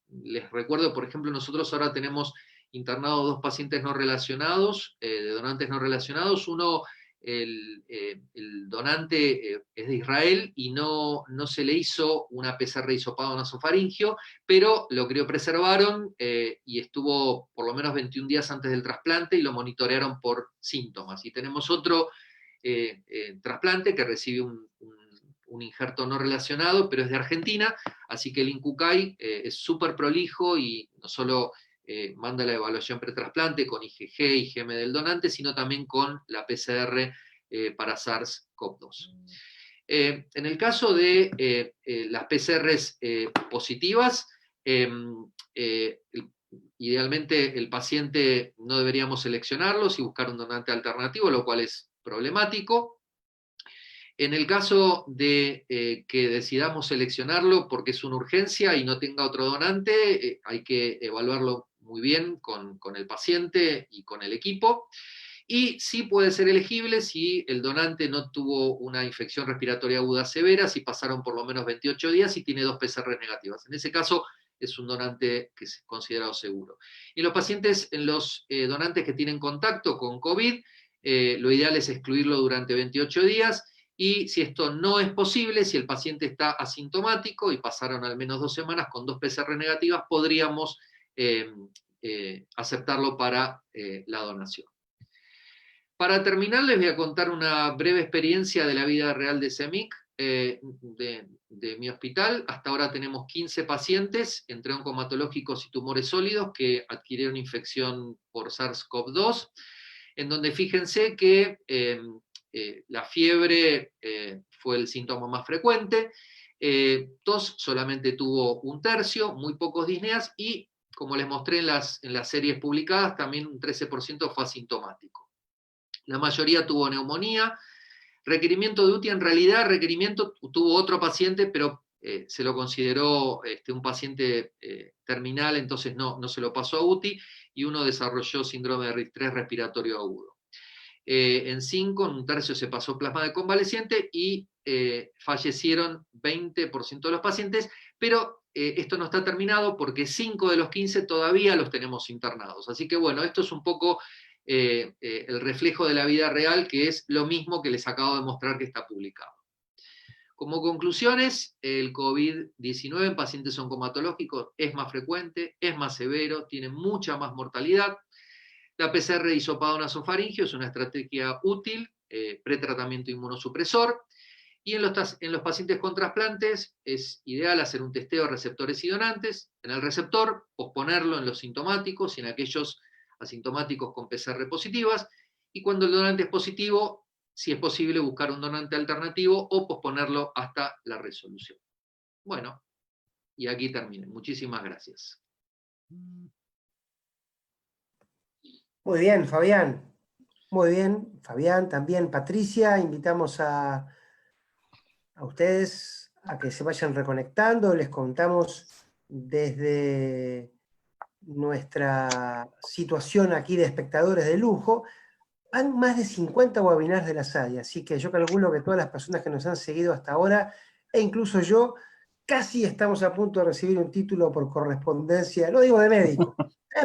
[SPEAKER 5] Les recuerdo, por ejemplo, nosotros ahora tenemos internados 2 pacientes no relacionados, de donantes no relacionados. Uno, el donante es de Israel y no se le hizo una PCR de hisopado nasofaringio, pero lo criopreservaron y estuvo por lo menos 21 días antes del trasplante y lo monitorearon por síntomas. Y tenemos otro trasplante que recibe un injerto no relacionado, pero es de Argentina, así que el INCUCAI es súper prolijo y no solo manda la evaluación pretrasplante con IgG, IgM del donante, sino también con la PCR para SARS-CoV-2. En el caso de las PCRs positivas, idealmente el paciente no deberíamos seleccionarlos y buscar un donante alternativo, lo cual es problemático. En el caso de que decidamos seleccionarlo porque es una urgencia y no tenga otro donante, hay que evaluarlo muy bien con el paciente y con el equipo. Y sí puede ser elegible si el donante no tuvo una infección respiratoria aguda severa, si pasaron por lo menos 28 días y tiene 2 PCR negativas. En ese caso es un donante que es considerado seguro. Y en los donantes que tienen contacto con COVID, lo ideal es excluirlo durante 28 días. Y si esto no es posible, si el paciente está asintomático y pasaron al menos 2 semanas con 2 PCR negativas, podríamos aceptarlo para la donación. Para terminar, les voy a contar una breve experiencia de la vida real de CEMIC, de mi hospital. Hasta ahora tenemos 15 pacientes entre oncomatológicos y tumores sólidos que adquirieron infección por SARS-CoV-2, en donde fíjense que la fiebre fue el síntoma más frecuente, tos solamente tuvo 1/3, muy pocos disneas y, como les mostré en las series publicadas, también un 13% fue asintomático. La mayoría tuvo neumonía. Requerimiento de UTI, en realidad requerimiento tuvo otro paciente, pero se lo consideró un paciente terminal, entonces no se lo pasó a UTI, y uno desarrolló síndrome de estrés respiratorio agudo. En 5, en 1/3 se pasó plasma de convaleciente y fallecieron 20% de los pacientes, pero esto no está terminado porque 5 de los 15 todavía los tenemos internados. Así que bueno, esto es un poco el reflejo de la vida real, que es lo mismo que les acabo de mostrar que está publicado. Como conclusiones, el COVID-19 en pacientes oncomatológicos es más frecuente, es más severo, tiene mucha más mortalidad. La PCR de hisopado nasofaringio es una estrategia útil, pretratamiento inmunosupresor, y en los pacientes con trasplantes es ideal hacer un testeo de receptores y donantes. En el receptor, posponerlo en los sintomáticos y en aquellos asintomáticos con PCR positivas, y cuando el donante es positivo, si es posible, buscar un donante alternativo o posponerlo hasta la resolución. Bueno, y aquí termine. Muchísimas gracias.
[SPEAKER 1] Muy bien, Fabián. Muy bien, Fabián, también Patricia. Invitamos a ustedes a que se vayan reconectando. Les contamos desde nuestra situación aquí de espectadores de lujo. Hay más de 50 webinars de la SADI, así que yo calculo que todas las personas que nos han seguido hasta ahora, e incluso yo, casi estamos a punto de recibir un título por correspondencia, no digo de médico,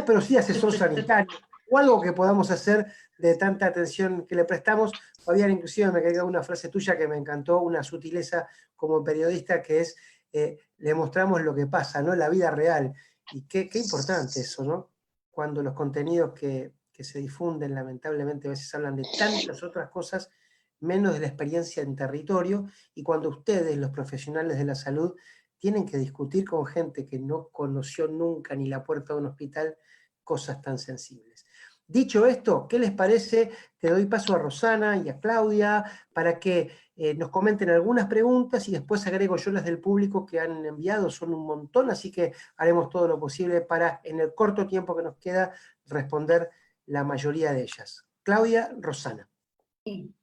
[SPEAKER 1] pero sí asesor sanitario, o algo que podamos hacer de tanta atención que le prestamos. Fabián, inclusive me quedó una frase tuya que me encantó, una sutileza como periodista, que es, le mostramos lo que pasa, ¿no? La vida real. Y qué importante eso, ¿no? Cuando los contenidos que se difunden, lamentablemente, a veces hablan de tantas otras cosas, menos de la experiencia en territorio, y cuando ustedes, los profesionales de la salud, tienen que discutir con gente que no conoció nunca ni la puerta de un hospital cosas tan sensibles. Dicho esto, ¿qué les parece? Te doy paso a Rosana y a Claudia para que nos comenten algunas preguntas y después agrego yo las del público que han enviado, son un montón, así que haremos todo lo posible para, en el corto tiempo que nos queda, responder la mayoría de ellas. Claudia, Rosana.
[SPEAKER 4] Sí,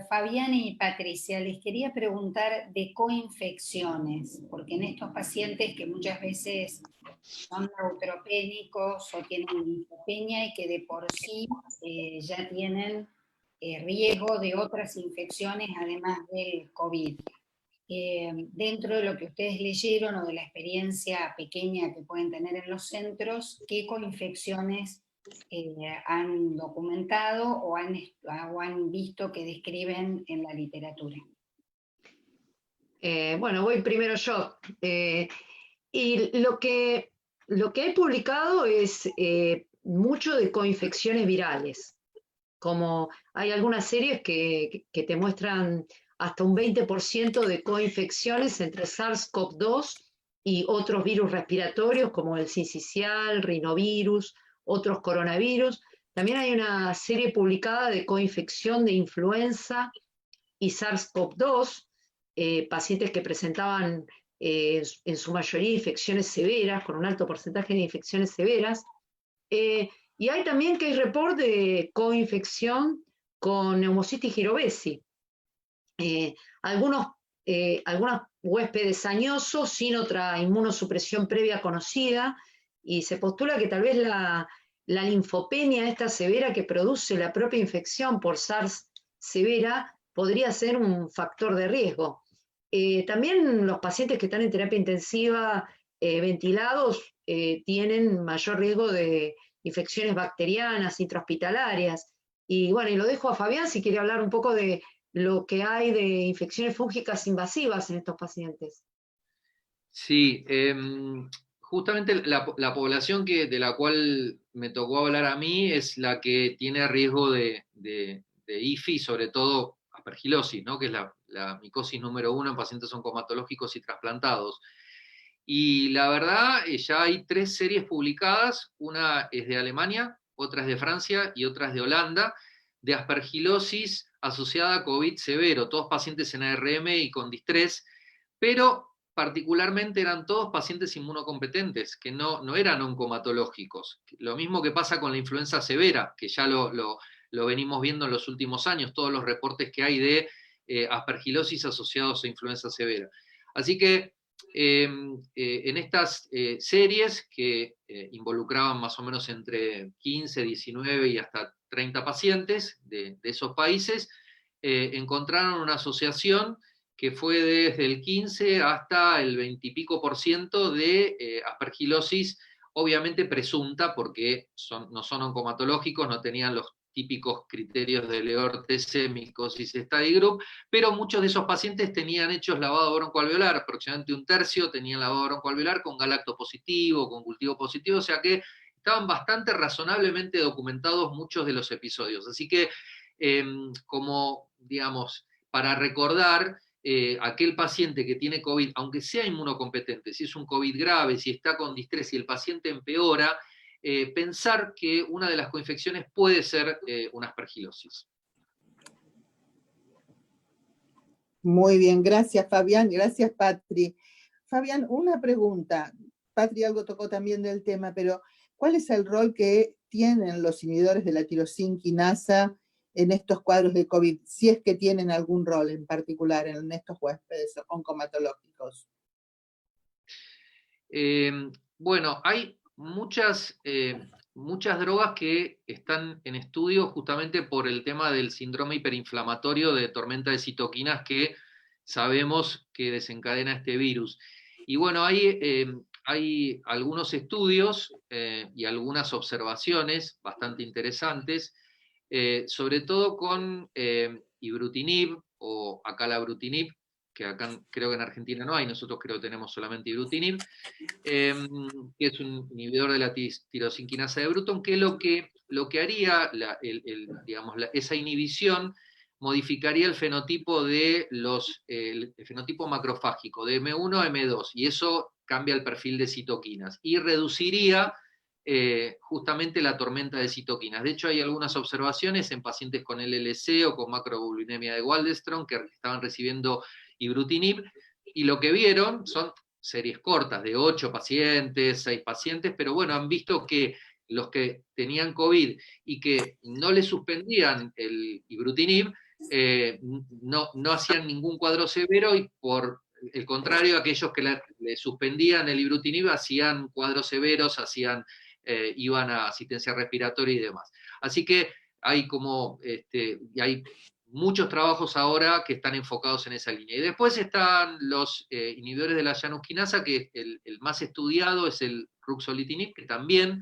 [SPEAKER 4] Fabián y Patricia, les quería preguntar de coinfecciones, porque en estos pacientes que muchas veces son neutropénicos o tienen linfopenia y que de por sí ya tienen riesgo de otras infecciones además del COVID. Dentro de lo que ustedes leyeron o de la experiencia pequeña que pueden tener en los centros, ¿qué coinfecciones han documentado o han visto que describen en la literatura?
[SPEAKER 2] Bueno, voy primero yo. Y lo que he publicado es mucho de coinfecciones virales, como hay algunas series que te muestran hasta un 20% de coinfecciones entre SARS-CoV-2 y otros virus respiratorios como el sincicial, rinovirus, otros coronavirus. También hay una serie publicada de coinfección de influenza y SARS-CoV-2, pacientes que presentaban en su mayoría infecciones severas, con un alto porcentaje de infecciones severas. Y hay también que hay report de coinfección con Pneumocystis jirovesi. Algunos huéspedes añosos sin otra inmunosupresión previa conocida, y se postula que tal vez la linfopenia esta severa que produce la propia infección por SARS severa podría ser un factor de riesgo. También los pacientes que están en terapia intensiva ventilados tienen mayor riesgo de infecciones bacterianas, intrahospitalarias. Y bueno, y lo dejo a Fabián si quiere hablar un poco de lo que hay de infecciones fúngicas invasivas en estos pacientes.
[SPEAKER 5] Sí, justamente la población de la cual me tocó hablar a mí es la que tiene riesgo de IFI, sobre todo aspergilosis, ¿no? Que es la micosis número 1 en pacientes oncomatológicos y trasplantados. Y la verdad, ya hay 3 series publicadas, una es de Alemania, otra es de Francia y otra es de Holanda, de aspergilosis asociada a COVID severo, todos pacientes en ARM y con distrés, pero particularmente eran todos pacientes inmunocompetentes, que no eran oncomatológicos. Lo mismo que pasa con la influenza severa, que ya lo venimos viendo en los últimos años, todos los reportes que hay de aspergilosis asociados a influenza severa. Así que en estas series que involucraban más o menos entre 15, 19 y hasta 30 pacientes de esos países, encontraron una asociación que fue desde el 15 hasta el 20 y pico % de aspergilosis, obviamente presunta, porque no son oncomatológicos, no tenían los típicos criterios de Leor-TC, micosis study group, pero muchos de esos pacientes tenían hechos lavado broncoalveolar, aproximadamente un tercio tenían lavado broncoalveolar con galacto positivo, con cultivo positivo, o sea que estaban bastante razonablemente documentados muchos de los episodios. Así que, como, digamos, para recordar, aquel paciente que tiene COVID, aunque sea inmunocompetente, si es un COVID grave, si está con distrés y el paciente empeora, pensar que una de las coinfecciones puede ser una aspergilosis.
[SPEAKER 3] Muy bien, gracias Fabián, gracias Patri. Fabián, una pregunta. Patri algo tocó también del tema, pero ¿cuál es el rol que tienen los inhibidores de la tirosina quinasa en estos cuadros de COVID? Si es que tienen algún rol en particular en estos huéspedes oncomatológicos.
[SPEAKER 5] Bueno, hay muchas drogas que están en estudio justamente por el tema del síndrome hiperinflamatorio de tormenta de citoquinas que sabemos que desencadena este virus. Y bueno, hay algunos estudios y algunas observaciones bastante interesantes, sobre todo con ibrutinib o acalabrutinib, que acá creo que en Argentina no hay, nosotros creo que tenemos solamente ibrutinib, que es un inhibidor de la tirosina quinasa de Bruton, que lo que haría, digamos, esa inhibición modificaría el fenotipo el fenotipo macrofágico de M1 a M2, y eso cambia el perfil de citoquinas y reduciría justamente la tormenta de citoquinas. De hecho, hay algunas observaciones en pacientes con LLC o con macroglobulinemia de Waldenström que estaban recibiendo ibrutinib, y lo que vieron son series cortas de 8 pacientes, 6 pacientes, pero bueno, han visto que los que tenían COVID y que no le suspendían el ibrutinib, no hacían ningún cuadro severo, y por el contrario, aquellos que le suspendían el ibrutinib hacían cuadros severos, iban a asistencia respiratoria y demás. Así que hay hay muchos trabajos ahora que están enfocados en esa línea. Y después están los inhibidores de la Janus quinasa, que el más estudiado es el ruxolitinib, que también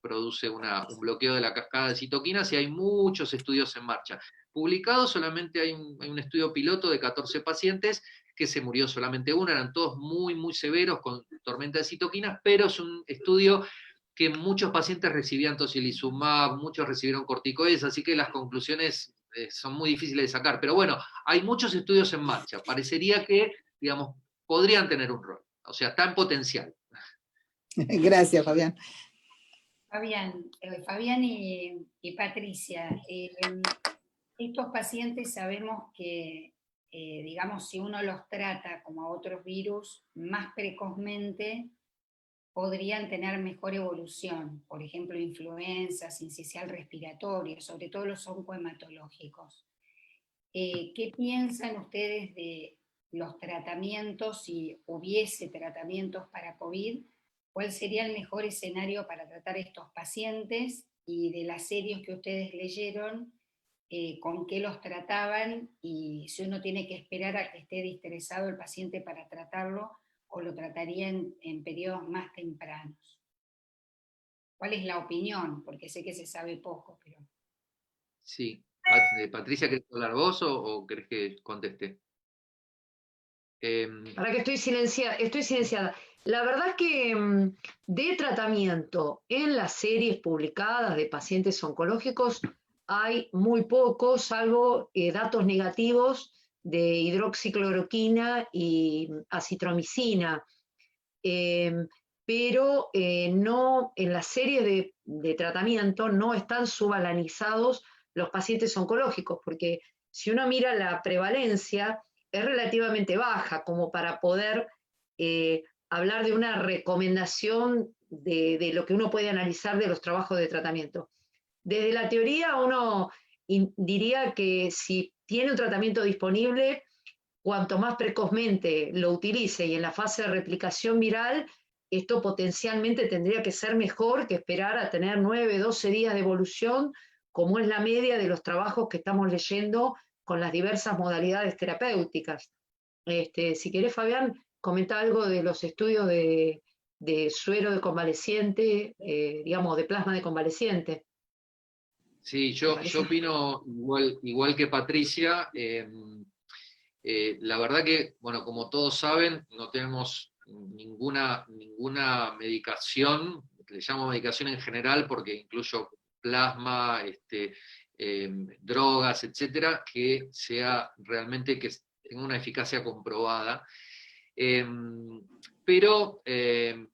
[SPEAKER 5] produce un bloqueo de la cascada de citoquinas, y hay muchos estudios en marcha. Publicados solamente hay un estudio piloto de 14 pacientes, que se murió solamente uno, eran todos muy, muy severos con tormenta de citoquinas, pero es un estudio que muchos pacientes recibían tocilizumab, muchos recibieron corticoides, así que las conclusiones son muy difíciles de sacar. Pero bueno, hay muchos estudios en marcha. Parecería que, digamos, podrían tener un rol. O sea, está en potencial.
[SPEAKER 3] Gracias, Fabián.
[SPEAKER 4] Fabián y Patricia, estos pacientes sabemos que, digamos, si uno los trata como a otros virus más precozmente, podrían tener mejor evolución, por ejemplo, influenza, sincicial respiratorio, sobre todo los oncohematológicos. ¿Qué piensan ustedes de los tratamientos, si hubiese tratamientos para COVID? ¿Cuál sería el mejor escenario para tratar estos pacientes? Y de las series que ustedes leyeron, con qué los trataban, y si uno tiene que esperar a que esté diestresado el paciente para tratarlo, o lo trataría en periodos más tempranos. ¿Cuál es la opinión? Porque sé que se sabe poco, pero...
[SPEAKER 5] Sí. Patricia, ¿querés hablar vos o querés que conteste?
[SPEAKER 2] Para que estoy silenciada. La verdad que de tratamiento en las series publicadas de pacientes oncológicos hay muy poco, salvo datos negativos de hidroxicloroquina y acitromicina. Pero no, en las series de tratamiento no están subalanizados los pacientes oncológicos, porque si uno mira la prevalencia, es relativamente baja como para poder hablar de una recomendación de lo que uno puede analizar de los trabajos de tratamiento. Desde la teoría uno diría que si tiene un tratamiento disponible, cuanto más precozmente lo utilice y en la fase de replicación viral, esto potencialmente tendría que ser mejor que esperar a tener 9, 12 días de evolución, como es la media de los trabajos que estamos leyendo con las diversas modalidades terapéuticas. Si querés, Fabián, comenta algo de los estudios de suero de convaleciente, digamos, de plasma de convaleciente.
[SPEAKER 5] Sí, yo opino igual que Patricia. La verdad que, bueno, como todos saben, no tenemos ninguna medicación, le llamo medicación en general porque incluyo plasma, drogas, etcétera, que sea realmente que tenga una eficacia comprobada. Pero en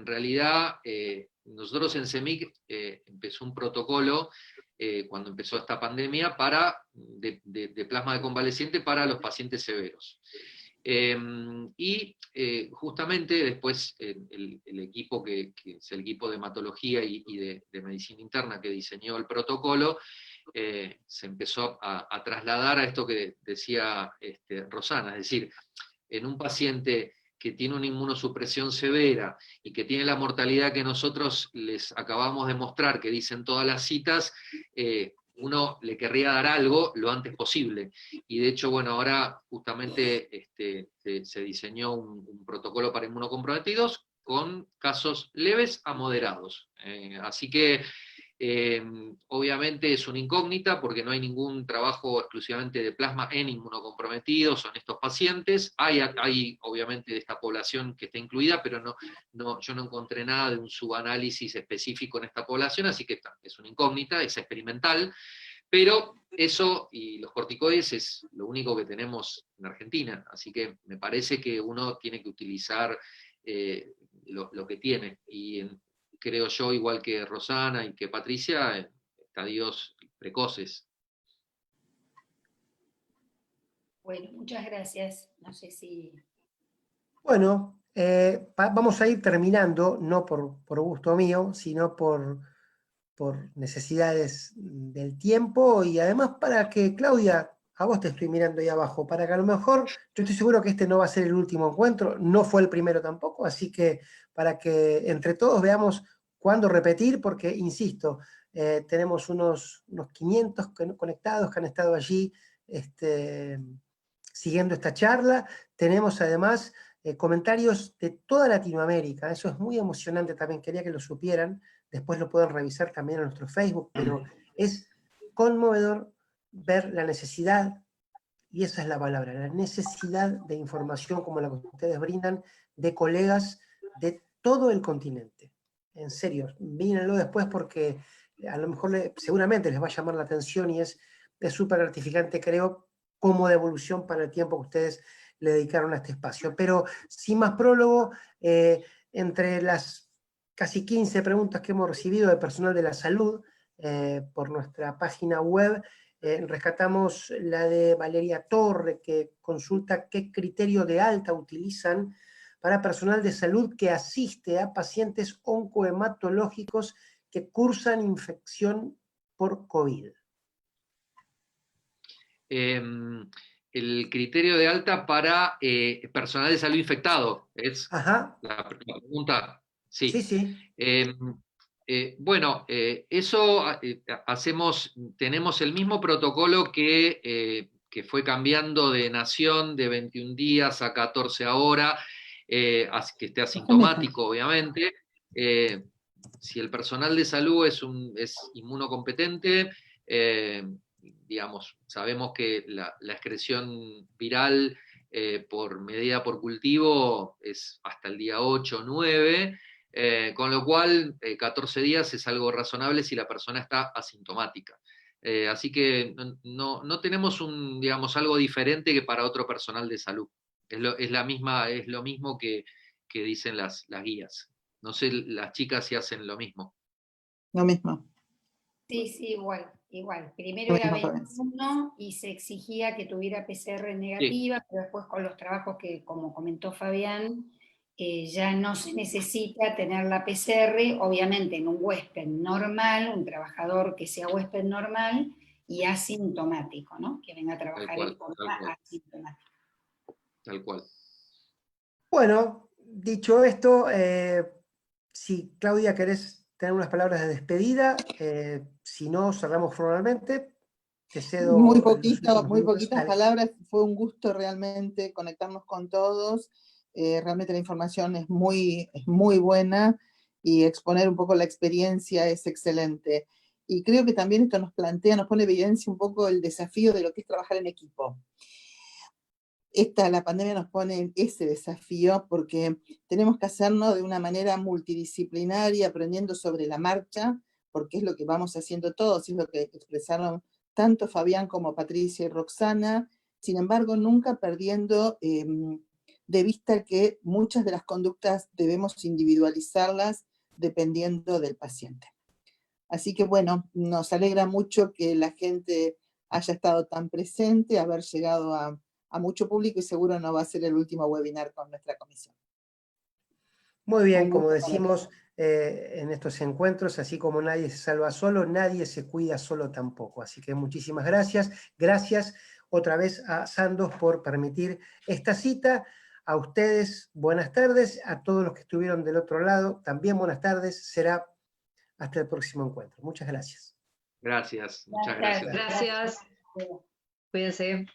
[SPEAKER 5] realidad nosotros en CEMIC empezó un protocolo cuando empezó esta pandemia de plasma de convaleciente para los pacientes severos. Justamente después el equipo que es el equipo de hematología y de medicina interna que diseñó el protocolo, se empezó a trasladar a esto que decía Rosana, es decir, en un paciente que tiene una inmunosupresión severa y que tiene la mortalidad que nosotros les acabamos de mostrar, que dicen todas las citas, uno le querría dar algo lo antes posible. Y de hecho, bueno, ahora justamente se diseñó un protocolo para inmunocomprometidos con casos leves a moderados. Así que obviamente es una incógnita porque no hay ningún trabajo exclusivamente de plasma en inmunocomprometidos o en estos pacientes. Hay obviamente de esta población que está incluida, pero yo no encontré nada de un subanálisis específico en esta población, así que es una incógnita, es experimental, pero eso y los corticoides es lo único que tenemos en Argentina, así que me parece que uno tiene que utilizar lo que tiene, y creo yo, igual que Rosana y que Patricia, estadios precoces.
[SPEAKER 4] Bueno, muchas gracias. No sé si...
[SPEAKER 1] Bueno, vamos a ir terminando, no por gusto mío, sino por necesidades del tiempo, y además para que, Claudia, a vos te estoy mirando ahí abajo, para que a lo mejor, yo estoy seguro que este no va a ser el último encuentro, no fue el primero tampoco, así que para que entre todos veamos cuándo repetir, porque, insisto, tenemos unos 500 conectados que han estado allí siguiendo esta charla. Tenemos además comentarios de toda Latinoamérica, eso es muy emocionante también, quería que lo supieran. Después lo pueden revisar también en nuestro Facebook, pero es conmovedor ver la necesidad, y esa es la palabra, la necesidad de información como la que ustedes brindan, de colegas de todo el continente. En serio, mírenlo después porque a lo mejor seguramente les va a llamar la atención, y es súper gratificante, creo, como devolución para el tiempo que ustedes le dedicaron a este espacio. Pero sin más prólogo, entre las casi 15 preguntas que hemos recibido de personal de la salud por nuestra página web, rescatamos la de Valeria Torre, que consulta qué criterio de alta utilizan para personal de salud que asiste a pacientes oncohematológicos que cursan infección por COVID.
[SPEAKER 5] El criterio de alta para personal de salud infectado, es
[SPEAKER 1] Ajá.
[SPEAKER 5] la pregunta. Sí.
[SPEAKER 1] Sí, sí.
[SPEAKER 5] Bueno, eso tenemos el mismo protocolo que fue cambiando de nación de 21 días a 14 ahora, que esté asintomático, obviamente. Si el personal de salud es inmunocompetente, digamos, sabemos que la excreción viral por medida por cultivo es hasta el día 8 o 9, con lo cual 14 días es algo razonable si la persona está asintomática. Así que no tenemos digamos, algo diferente que para otro personal de salud. Es lo mismo que dicen las guías. No sé las chicas si hacen lo mismo.
[SPEAKER 3] Lo mismo.
[SPEAKER 4] Sí, igual. Primero era 21 y se exigía que tuviera PCR negativa, sí. Pero después con los trabajos que, como comentó Fabián, ya no se necesita tener la PCR, obviamente en un huésped normal, un trabajador que sea huésped normal y asintomático, ¿no? Que venga a trabajar en forma asintomática.
[SPEAKER 5] Tal cual.
[SPEAKER 1] Bueno, dicho esto, si Claudia querés tener unas palabras de despedida, si no, cerramos formalmente. Te cedo
[SPEAKER 3] muy
[SPEAKER 1] minutos.
[SPEAKER 3] poquitas palabras. Fue un gusto realmente conectarnos con todos. Realmente la información es muy buena y exponer un poco la experiencia es excelente. Y creo que también esto nos pone evidencia un poco el desafío de lo que es trabajar en equipo. La pandemia nos pone en ese desafío porque tenemos que hacerlo de una manera multidisciplinaria, aprendiendo sobre la marcha, porque es lo que vamos haciendo todos, es lo que expresaron tanto Fabián como Patricia y Roxana, sin embargo nunca perdiendo de vista que muchas de las conductas debemos individualizarlas dependiendo del paciente. Así que bueno, nos alegra mucho que la gente haya estado tan presente, haber llegado a a mucho público y seguro no va a ser el último webinar con nuestra comisión.
[SPEAKER 1] Muy bien,
[SPEAKER 3] Un
[SPEAKER 1] como
[SPEAKER 3] gusto para
[SPEAKER 1] decimos en estos encuentros, así como nadie se salva solo, nadie se cuida solo tampoco. Así que muchísimas gracias. Gracias otra vez a Sandoz por permitir esta cita. A ustedes, buenas tardes. A todos los que estuvieron del otro lado, también buenas tardes. Será hasta el próximo encuentro. Muchas gracias.
[SPEAKER 5] Gracias, muchas gracias.
[SPEAKER 2] Gracias. Cuídense.